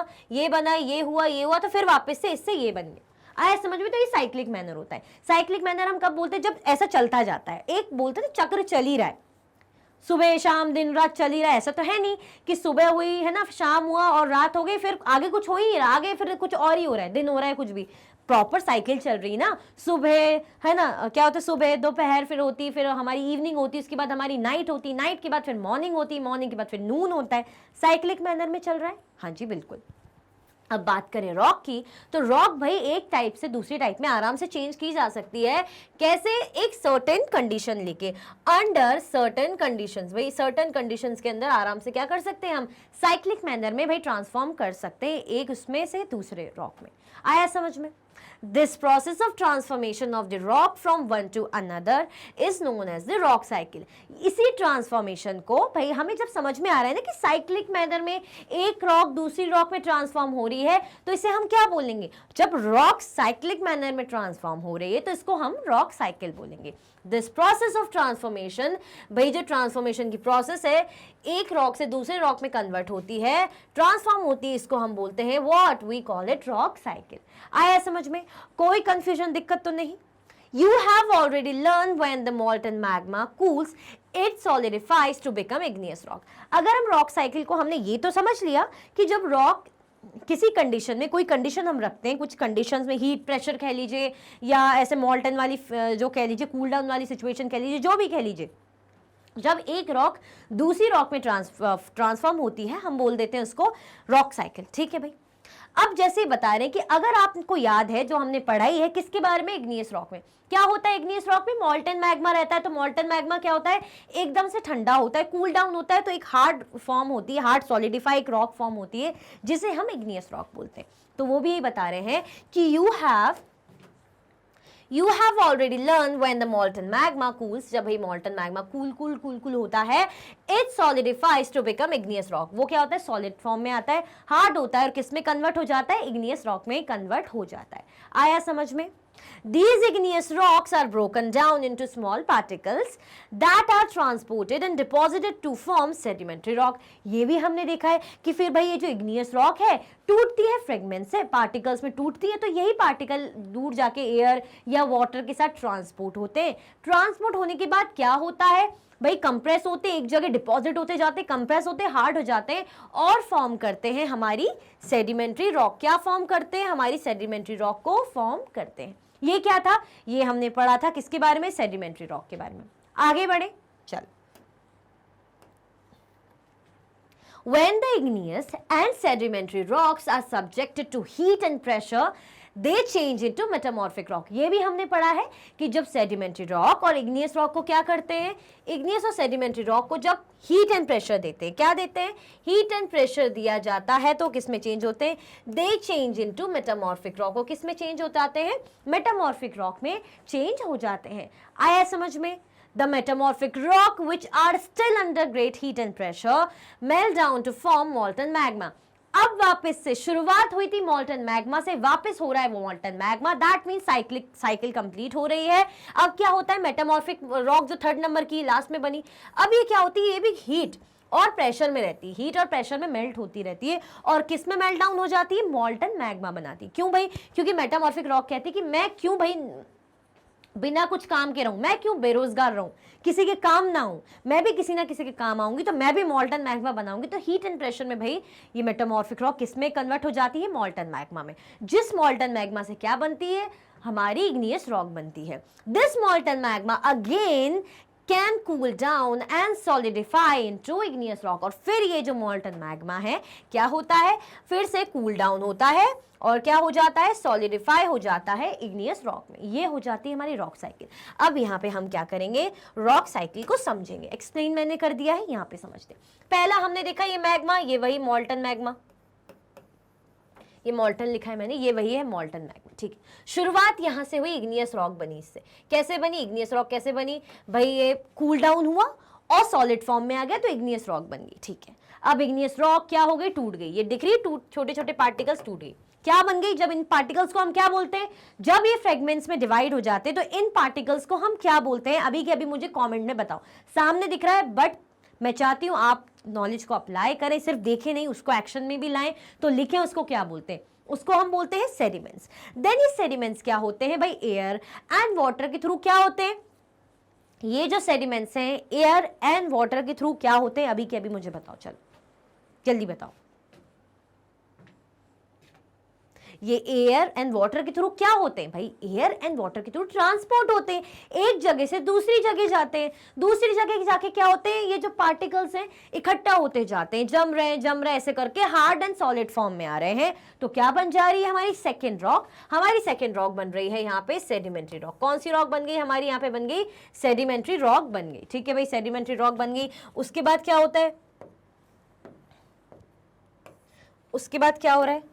ये हुआ, तो फिर वापस से इससे ये बन गया। आया समझ में, तो ये साइक्लिक मैनर होता है। साइक्लिक मैनर हम कब बोलते हैं, जब ऐसा चलता जाता है। एक बोलते हैं चक्र चल ही रहा है, सुबह शाम दिन रात चल ही रहा है। ऐसा तो है नहीं कि सुबह हुई है ना, शाम हुआ और रात हो गई, फिर आगे कुछ हो ही रहा, आगे फिर कुछ और ही हो रहा है, दिन हो रहा है, कुछ भी। प्रॉपर साइकिल चल रही ना, सुबह है ना, क्या होता है, सुबह दोपहर फिर होती, फिर हमारी इवनिंग होती, उसके बाद हमारी नाइट होती, नाइट के बाद फिर मॉर्निंग होती, मॉर्निंग के बाद फिर नून होता है। साइक्लिक मैनर में चल रहा है। हाँ जी बिल्कुल। अब बात करें रॉक की, तो रॉक भाई एक टाइप से दूसरी टाइप में आराम से चेंज की जा सकती है। कैसे, एक सर्टेन कंडीशन लेके, अंडर सर्टेन कंडीशंस। भाई सर्टेन कंडीशंस के अंदर आराम से क्या कर सकते हैं हम, साइक्लिक मैनर में भाई ट्रांसफॉर्म कर सकते हैं एक उसमें से दूसरे रॉक में। आया समझ में। This process of transformation of the rock from one to another is known as the rock cycle. इसी ट्रांसफॉर्मेशन को भाई हमें जब समझ में आ रहा है ना कि साइक्लिक मैनर में एक रॉक दूसरी रॉक में ट्रांसफॉर्म हो रही है, तो इसे हम क्या बोलेंगे, जब रॉक साइक्लिक मैनर में ट्रांसफॉर्म हो रही है तो इसको हम रॉक साइकिल बोलेंगे। दिस प्रोसेस ऑफ ट्रांसफॉर्मेशन, भाई जो ट्रांसफॉर्मेशन की प्रोसेस है, एक रॉक से दूसरे रॉक में कन्वर्ट होती है, ट्रांसफॉर्म होती है, इसको हम बोलते हैं what we call it rock cycle. आया समझ में, कोई कंफ्यूजन दिक्कत तो नहीं। You have already learned when the molten magma cools, it solidifies to become igneous rock. अगर हम रॉक साइकिल को, हमने ये तो समझ लिया कि जब रॉक किसी कंडीशन में, कोई कंडीशन हम रखते हैं, कुछ कंडीशंस में हीट प्रेशर कह लीजिए, या ऐसे मॉल्टन वाली जो कह लीजिए, कूल डाउन वाली सिचुएशन कह लीजिए, जो भी कह लीजिए, जब एक रॉक दूसरी रॉक में ट्रांसफॉर्म होती है, हम बोल देते हैं उसको रॉक साइकिल। ठीक है भाई। अब जैसे बता रहे हैं कि अगर आपको याद है जो हमने पढ़ाई है किसके बारे में, इग्नियस रॉक में। क्या होता है इग्नियस रॉक में, मॉल्टन मैग्मा रहता है। तो मॉल्टन मैग्मा क्या होता है, एकदम से ठंडा होता है, कूल डाउन होता है, तो एक हार्ड फॉर्म होती है, हार्ड सॉलिडिफाई एक रॉक फॉर्म होती है, जिसे हम इग्नियस रॉक बोलते हैं। तो वो भी यही बता रहे हैं कि You have already learned when the molten magma cools, जब भाई molten magma cool होता है, it solidifies to become igneous rock. वो क्या होता है, solid form में आता है, hard होता है और किस में convert हो जाता है, igneous rock में convert हो जाता है. आया समझ में? These igneous rocks are broken down into small particles that are transported and deposited to form sedimentary rock. ये भी हमने देखा है कि फिर भाई ये जो igneous rock है टूटती है फ्रेगमेंट से, पार्टिकल्स में टूटती है, तो यही पार्टिकल दूर जाके एयर या वाटर के साथ ट्रांसपोर्ट होते हैं. ट्रांसपोर्ट होने के बाद क्या होता है भाई, कंप्रेस होते हैं, एक जगह डिपॉजिट होते जाते हैं, कंप्रेस होते हैं, हार्ड हो जाते हैं और फॉर्म करते हैं हमारी सेडिमेंट्री रॉक. क्या फॉर्म करते हैं, हमारी सेडिमेंट्री रॉक को फॉर्म करते हैं. ये क्या था, ये हमने पढ़ा था किसके बारे में, सेडिमेंट्री रॉक के बारे में. आगे बढ़े, चल. When the igneous and sedimentary rocks are subjected to heat and pressure, they change into metamorphic rock. ये भी हमने पढ़ा है कि जब sedimentary rock और igneous rock को क्या करते हैं, igneous और sedimentary rock को जब heat and pressure देते हैं, क्या देते हैं, heat and pressure दिया जाता है तो किस में चेंज होते हैं, they change into metamorphic rock. वो किस में चेंज हो जाते हैं, metamorphic rock में चेंज हो जाते हैं. आया समझ में? The metamorphic rock which are still under great heat and pressure melt down to form molten magma. अब वापस से शुरुआत हुई थी molten magma से, वापस हो रहा है वो molten magma. That means cycle complete हो रही है. अब क्या होता है, मेटामॉर्फिक रॉक जो थर्ड नंबर की लास्ट में बनी, अब ये क्या होती है, ये भी हीट और प्रेशर में रहती है, हीट और प्रेशर में मेल्ट होती रहती है और किस में मेल्ट डाउन हो जाती है, molten magma बनाती है. क्यों भाई, क्योंकि मेटामॉर्फिक रॉक कहती है कि मैं क्यों भाई बिना कुछ काम के रहूं, मैं क्यों बेरोजगार रहूं, किसी के काम ना हूं, मैं भी किसी ना किसी के काम आऊंगी, तो मैं भी मॉल्टन मैग्मा बनाऊंगी. तो हीट एंड प्रेशर में भाई ये मेटामॉर्फिक रॉक किस में कन्वर्ट हो जाती है, मॉल्टन मैग्मा में. जिस मॉल्टन मैग्मा से क्या बनती है, हमारी इग्नियस रॉक बनती है. This मॉल्टन magma again can cool down and solidify into igneous rock. और फिर ये जो मॉल्टन मैग्मा है क्या होता है, फिर से कूल डाउन होता है और क्या हो जाता है, सॉलिडिफाई हो जाता है इग्नियस रॉक में. ये हो जाती है हमारी रॉक साइकिल. अब यहाँ पे हम क्या करेंगे, रॉक साइकिल को समझेंगे. एक्सप्लेन मैंने कर दिया है, यहाँ पे समझते. पहला हमने देखा ये मैग्मा, ये वही मॉल्टन मैग्मा, ये मॉल्टन लिखा है मैंने, ये वही है मॉल्टन मैग्मा. ठीक है, शुरुआत यहाँ से हुई, इग्नियस रॉक बनी. इससे कैसे बनी इग्नियस रॉक, कैसे बनी भाई, ये कूल डाउन हुआ और सॉलिड फॉर्म में आ गया तो इग्नियस रॉक बन गई. ठीक है, अब इग्नियस रॉक क्या हो गई, टूट गई. ये दिख रही है, छोटे छोटे पार्टिकल्स टूट गई. क्या बन गई, जब इन पार्टिकल्स को हम क्या बोलते हैं, जब ये फ्रेगमेंट्स में डिवाइड हो जाते हैं तो इन पार्टिकल्स को हम क्या बोलते हैं, अभी के अभी मुझे कमेंट में बताओ. सामने दिख रहा है बट मैं चाहती हूं आप नॉलेज को अप्लाई करें, सिर्फ देखें नहीं, उसको एक्शन में भी लाएं. तो लिखें उसको क्या बोलते हैं, उसको हम बोलते हैं सेडिमेंट्स. देन ये सेडिमेंट्स क्या होते हैं भाई, एयर एंड वाटर के थ्रू क्या होते हैं, ये जो सेडिमेंट्स हैं एयर एंड वाटर के थ्रू क्या होते हैं, अभी के अभी मुझे बताओ, चलो जल्दी बताओ. ये एयर एंड वाटर के थ्रू क्या होते हैं भाई, एयर एंड वाटर के थ्रू ट्रांसपोर्ट होते हैं, एक जगह से दूसरी जगह जाते हैं. दूसरी जगह जाके क्या होते हैं, ये जो पार्टिकल्स हैं इकट्ठा होते जाते हैं, जम रहे ऐसे करके हार्ड एंड सॉलिड फॉर्म में आ रहे हैं. तो क्या बन जा रही है हमारी सेकेंड रॉक, हमारी सेकेंड रॉक बन रही है यहाँ पे सेडिमेंट्री रॉक. कौन सी रॉक बन गई हमारी, यहाँ पे बन गई सेडिमेंट्री रॉक बन गई. ठीक है भाई, सेडिमेंट्री रॉक बन गई. उसके बाद क्या होता है, उसके बाद क्या हो रहा है,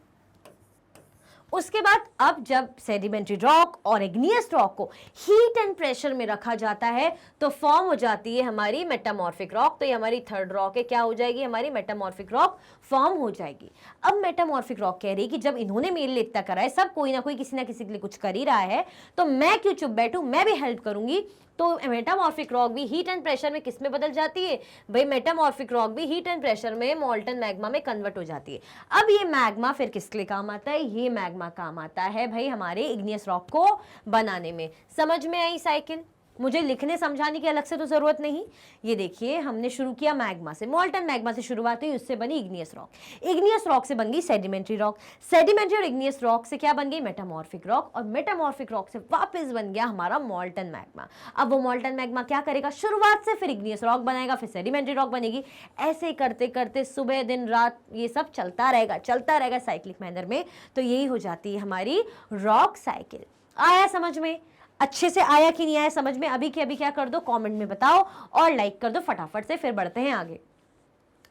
उसके बाद अब जब सेडिमेंट्री रॉक और इग्नियस रॉक को हीट एंड प्रेशर में रखा जाता है तो फॉर्म हो जाती है हमारी मेटामॉर्फिक रॉक. तो ये हमारी थर्ड रॉक है, क्या हो जाएगी, हमारी मेटामॉर्फिक रॉक फॉर्म हो जाएगी. अब मेटामॉर्फिक रॉक कह रही है कि जब इन्होंने मेरे लिए इतना करा है, सब कोई ना कोई किसी ना किसी के लिए कुछ कर ही रहा है, तो मैं क्यों चुप बैठूं, मैं भी हेल्प करूंगी. तो मेटामॉर्फिक रॉक भी हीट एंड प्रेशर में किस में बदल जाती है भाई, मेटामॉर्फिक रॉक भी हीट एंड प्रेशर में मॉल्टन मैग्मा में कन्वर्ट हो जाती है. अब ये मैग्मा फिर किसके लिए काम आता है, ये मैग्मा काम आता है भाई हमारे इग्नियस रॉक को बनाने में. समझ में आई साइकिल, मुझे लिखने समझाने की अलग से तो जरूरत नहीं. ये देखिए हमने शुरू किया मैग्मा से, मॉल्टन मैग्मा से शुरुआत हुई, उससे बनी इग्नियस रॉक, इग्नियस रॉक से बन गई सेडिमेंट्री रॉक, सेडिमेंट्री और इग्नियस रॉक से क्या बन गई, मेटामॉर्फिक रॉक, और मेटामॉर्फिक रॉक से वापस बन गया हमारा मॉल्टन मैग्मा. अब वो मॉल्टन मैग्मा क्या करेगा, शुरुआत से फिर इग्नियस रॉक बनाएगा, फिर सेडिमेंट्री रॉक बनेगी. ऐसे करते करते सुबह दिन रात ये सब चलता रहेगा साइक्लिक मैनर में. तो यही हो जाती है हमारी रॉक साइकिल. आया समझ में, अच्छे से आया कि नहीं आया समझ में, अभी के अभी क्या कर दो, कमेंट में बताओ और लाइक कर दो फटाफट से. फिर बढ़ते हैं आगे,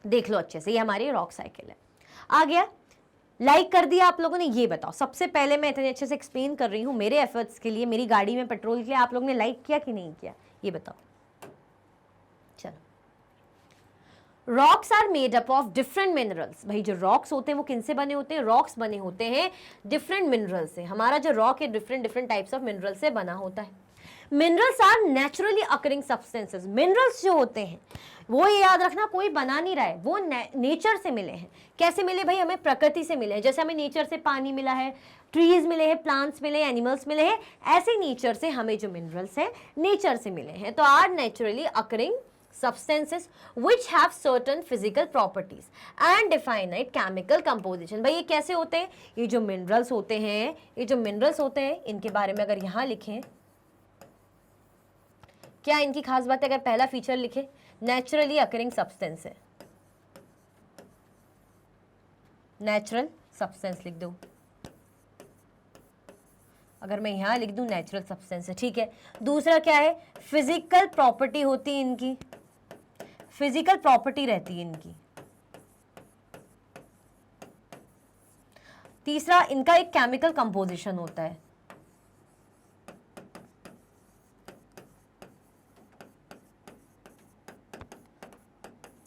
देख लो अच्छे से, ये हमारी रॉक साइकिल है. आ गया, लाइक कर दिया आप लोगों ने? ये बताओ, सबसे पहले मैं इतने अच्छे से एक्सप्लेन कर रही हूँ मेरे एफर्ट्स के लिए, मेरी गाड़ी में पेट्रोल के लिए, आप लोगों ने लाइक किया कि नहीं किया, ये बताओ। चलो, rocks are made up of different minerals. भाई जो रॉक्स होते हैं वो किन से बने होते हैं? रॉक्स बने होते हैं डिफरेंट मिनरल से। हमारा जो रॉक है different different types of mineral से बना होता है। Minerals are naturally occurring substances. Minerals जो होते हैं वो, ये याद रखना, कोई बना नहीं रहा है, वो नेचर से मिले हैं। कैसे मिले भाई? हमें प्रकृति से मिले हैं। जैसे हमें नेचर से पानी मिला है, ट्रीज मिले हैं, प्लांट्स मिले, एनिमल्स मिले हैं, ऐसे नेचर से हमें जो मिनरल्स हैं नेचर से मिले हैं। तो are naturally occurring substances which have certain physical properties and definite chemical composition। भाई ये कैसे होते हैं? ये जो मिनरल्स होते हैं, ये जो मिनरल्स होते हैं, इनके बारे में अगर यहां लिखें, क्या इनकी खास बात है? अगर पहला फीचर लिखे, नेचुरली अकरिंग सब्सटेंस है, नेचुरल सब्सटेंस लिख दो। अगर मैं यहां लिख दूं नेचुरल सब्सटेंस है, ठीक है। दूसरा क्या है? फिजिकल प्रॉपर्टी होती है इनकी, फिजिकल प्रॉपर्टी रहती है इनकी। तीसरा, इनका एक केमिकल कंपोजिशन होता है।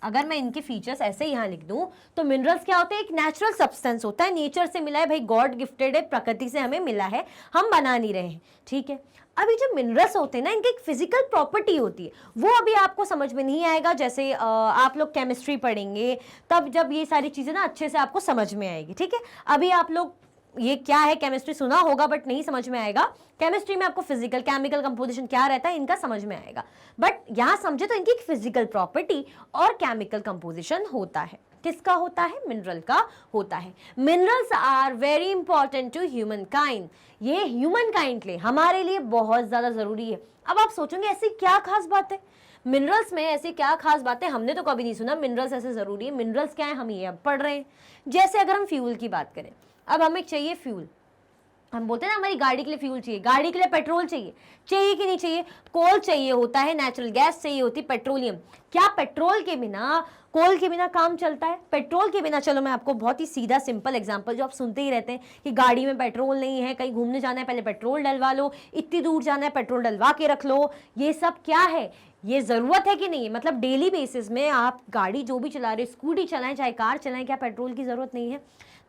अगर मैं इनके फीचर्स ऐसे यहां लिख दूं तो मिनरल्स क्या होते हैं? एक नेचुरल सब्सटेंस होता है, नेचर से मिला है भाई, गॉड गिफ्टेड है, प्रकृति से हमें मिला है, हम बना नहीं रहे हैं, ठीक है। अभी जो मिनरल्स होते हैं ना, इनकी एक फिजिकल प्रॉपर्टी होती है, वो अभी आपको समझ में नहीं आएगा। जैसे आप लोग केमिस्ट्री पढ़ेंगे तब जब ये सारी चीजें ना अच्छे से आपको समझ में आएगी, ठीक है। अभी आप लोग ये क्या है केमिस्ट्री सुना होगा बट नहीं समझ में आएगा। केमिस्ट्री में आपको फिजिकल केमिकल कंपोजिशन क्या रहता है इनका समझ में आएगा, बट यहां समझे तो इनकी एक फिजिकल प्रॉपर्टी और केमिकल कंपोजिशन होता है। किसका होता है? मिनरल का होता है। Minerals are very important to human kind. ये ह्यूमन काइंड के लिए, हमारे लिए बहुत ज्यादा जरूरी है। अब आप सोचोगे ऐसी क्या खास बात है मिनरल्स में? ऐसी क्या खास बात है? हमने तो कभी नहीं सुना मिनरल्स ऐसे जरूरी है। मिनरल्स क्या है हम ये अब पढ़ रहे हैं। जैसे अगर हम फ्यूल की बात करें, अब हमें चाहिए फ्यूल, हम बोलते हैं ना हमारी गाड़ी के लिए फ्यूल चाहिए, गाड़ी के लिए पेट्रोल चाहिए, चाहिए कि नहीं चाहिए? कोल चाहिए होता है, नेचुरल गैस चाहिए होती है, पेट्रोलियम। क्या पेट्रोल के बिना, कोल के बिना काम चलता है? पेट्रोल के बिना, चलो मैं आपको बहुत ही सीधा सिंपल एग्जांपल जो आप सुनते ही रहते हैं कि गाड़ी में पेट्रोल नहीं है, कहीं घूमने जाना है पहले पेट्रोल डलवा लो, इतनी दूर जाना है पेट्रोल डलवा के रख लो। ये सब क्या है? ये जरूरत है कि नहीं? मतलब डेली बेसिस में आप गाड़ी जो भी चला रहे हो, स्कूटी चलाएं चाहे कार चलाएं, क्या पेट्रोल की जरूरत नहीं है?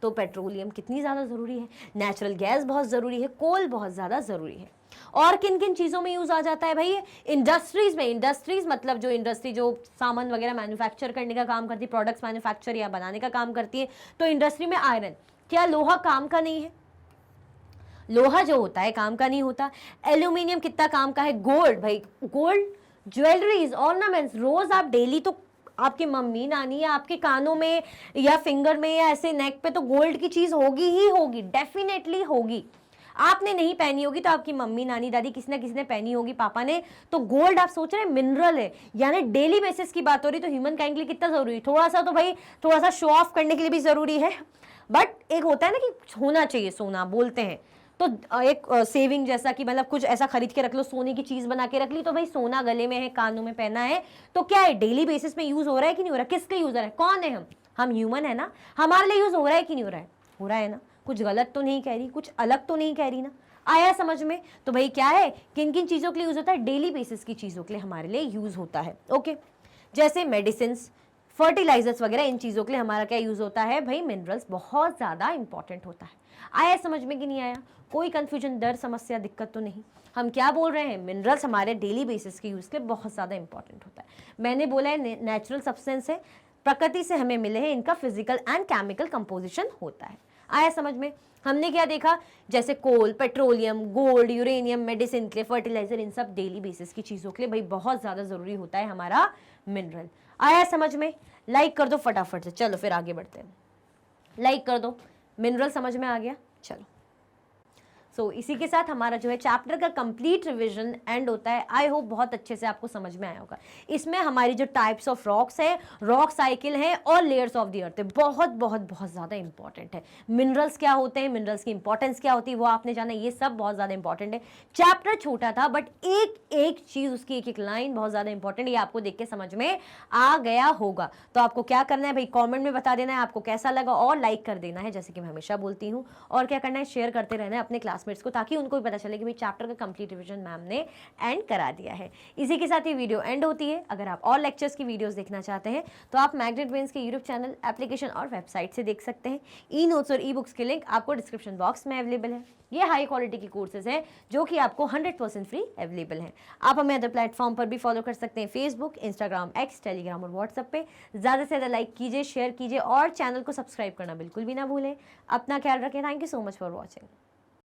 तो पेट्रोलियम कितनी ज़्यादा ज़रूरी है, नेचुरल गैस बहुत ज़रूरी है, कोल बहुत ज़्यादा ज़रूरी है। और किन किन चीज़ों में यूज़ आ जाता है भाई? इंडस्ट्रीज़ में। इंडस्ट्रीज़ मतलब जो इंडस्ट्री जो सामान वगैरह मैन्युफैक्चर करने का काम करती है, प्रोडक्ट्स मैन्युफैक्चर या बनाने का काम करती है, तो इंडस्ट्री में आयरन। क्या लोहा काम का नहीं है? लोहा जो होता है काम का नहीं होता। एल्यूमिनियम कितना काम का है? गोल्ड, भाई गोल्ड, ज्वेलरीज, ऑर्नामेंट्स, रोज आप डेली तो आपकी मम्मी नानी या आपके कानों में या फिंगर में या ऐसे नेक पे तो गोल्ड की चीज होगी ही होगी, डेफिनेटली होगी। आपने नहीं पहनी होगी तो आपकी मम्मी नानी दादी किसी ना किसी ने पहनी होगी, पापा ने। तो गोल्ड आप सोच रहे हैं मिनरल है, यानी डेली बेसिस की बात हो रही, तो ह्यूमन काइंड के लिए कितना जरूरी? थोड़ा सा तो भाई, थोड़ा सा शो ऑफ करने के लिए भी जरूरी है, बट एक होता है ना कि होना चाहिए सोना, बोलते हैं तो एक सेविंग जैसा कि मतलब कुछ ऐसा खरीद के रख लो, सोने की चीज बना के रख ली, तो भाई सोना गले में है, कानों में पहना है, तो क्या है डेली बेसिस में यूज हो रहा है कि नहीं हो रहा है? किसके यूज हो रहा है? कौन है हम ह्यूमन है ना, हमारे लिए यूज हो रहा है कि नहीं हो रहा है? हो रहा है ना। कुछ गलत तो नहीं कह रही, कुछ अलग तो नहीं कह रही ना, आया समझ में? तो भाई क्या है, किन किन चीजों के लिए यूज होता है? डेली बेसिस की चीजों के लिए हमारे लिए यूज होता है। ओके, जैसे मेडिसिन, फर्टिलाइजर्स वगैरह, इन चीज़ों के लिए हमारा क्या यूज़ होता है भाई? मिनरल्स बहुत ज़्यादा इंपॉर्टेंट होता है। आया समझ में कि नहीं आया? कोई कंफ्यूजन, डर, समस्या, दिक्कत तो नहीं? हम क्या बोल रहे हैं? मिनरल्स हमारे डेली बेसिस के यूज़ के लिए बहुत ज़्यादा इंपॉर्टेंट होता है। मैंने बोला है नेचुरल सब्सटेंस है, प्रकृति से हमें मिले हैं, इनका फिजिकल एंड केमिकल कंपोजिशन होता है। आया समझ में? हमने क्या देखा? जैसे कोल, पेट्रोलियम, गोल्ड, यूरेनियम, मेडिसिन के लिए, फर्टिलाइजर, इन सब डेली बेसिस की चीज़ों के लिए भाई बहुत ज़्यादा ज़रूरी होता है हमारा मिनरल। आया समझ में? लाइक कर दो फटाफट से, चलो फिर आगे बढ़ते हैं। लाइक कर दो, मिनरल समझ में आ गया। चलो सो इसी के साथ हमारा जो है चैप्टर का कंप्लीट रिविजन एंड होता है। आई होप बहुत अच्छे से आपको समझ में आया होगा। इसमें हमारी जो टाइप्स ऑफ रॉक्स है, रॉक साइकिल है और लेयर्स ऑफ द अर्थ है, बहुत बहुत बहुत ज़्यादा इंपॉर्टेंट है। मिनरल्स क्या होते हैं, मिनरल्स की इंपॉर्टेंस क्या होती है वो आपने जाना, ये सब बहुत ज़्यादा इंपॉर्टेंट है। चैप्टर छोटा था बट एक एक चीज़ उसकी एक एक लाइन बहुत ज़्यादा इंपॉर्टेंट, ये आपको देख के समझ में आ गया होगा। तो आपको क्या करना है भाई, कॉमेंट में बता देना है आपको कैसा लगा और लाइक कर देना है जैसे कि मैं हमेशा बोलती हूँ। और क्या करना है, शेयर करते रहना है अपने क्लासमेट्स को ताकि उनको भी पता चले कि भाई चैप्टर का कंप्लीट रिविजन मैम ने एंड करा दिया है। इसी के साथ ये वीडियो एंड होती है। अगर आप और लेक्चर्स की वीडियोस देखना चाहते हैं तो आप मैग्नेट ब्रेन्स के यूट्यूब चैनल, एप्लीकेशन और वेबसाइट से देख सकते हैं। ई नोट्स और ई बुक्स के लिंक आपको डिस्क्रिप्शन बॉक्स में अवेलेबल है। ये हाई क्वालिटी की कोर्सेज हैं जो कि आपको 100% फ्री अवेलेबल हैं। आप हमें अदर प्लेटफॉर्म पर भी फॉलो कर सकते हैं, फेसबुक, इंस्टाग्राम, एक्स, टेलीग्राम और व्हाट्सएप पे। ज़्यादा से ज़्यादा लाइक कीजिए, शेयर कीजिए और चैनल को सब्सक्राइब करना बिल्कुल भी ना भूलें। अपना ख्याल रखें। Thank you so much for watching.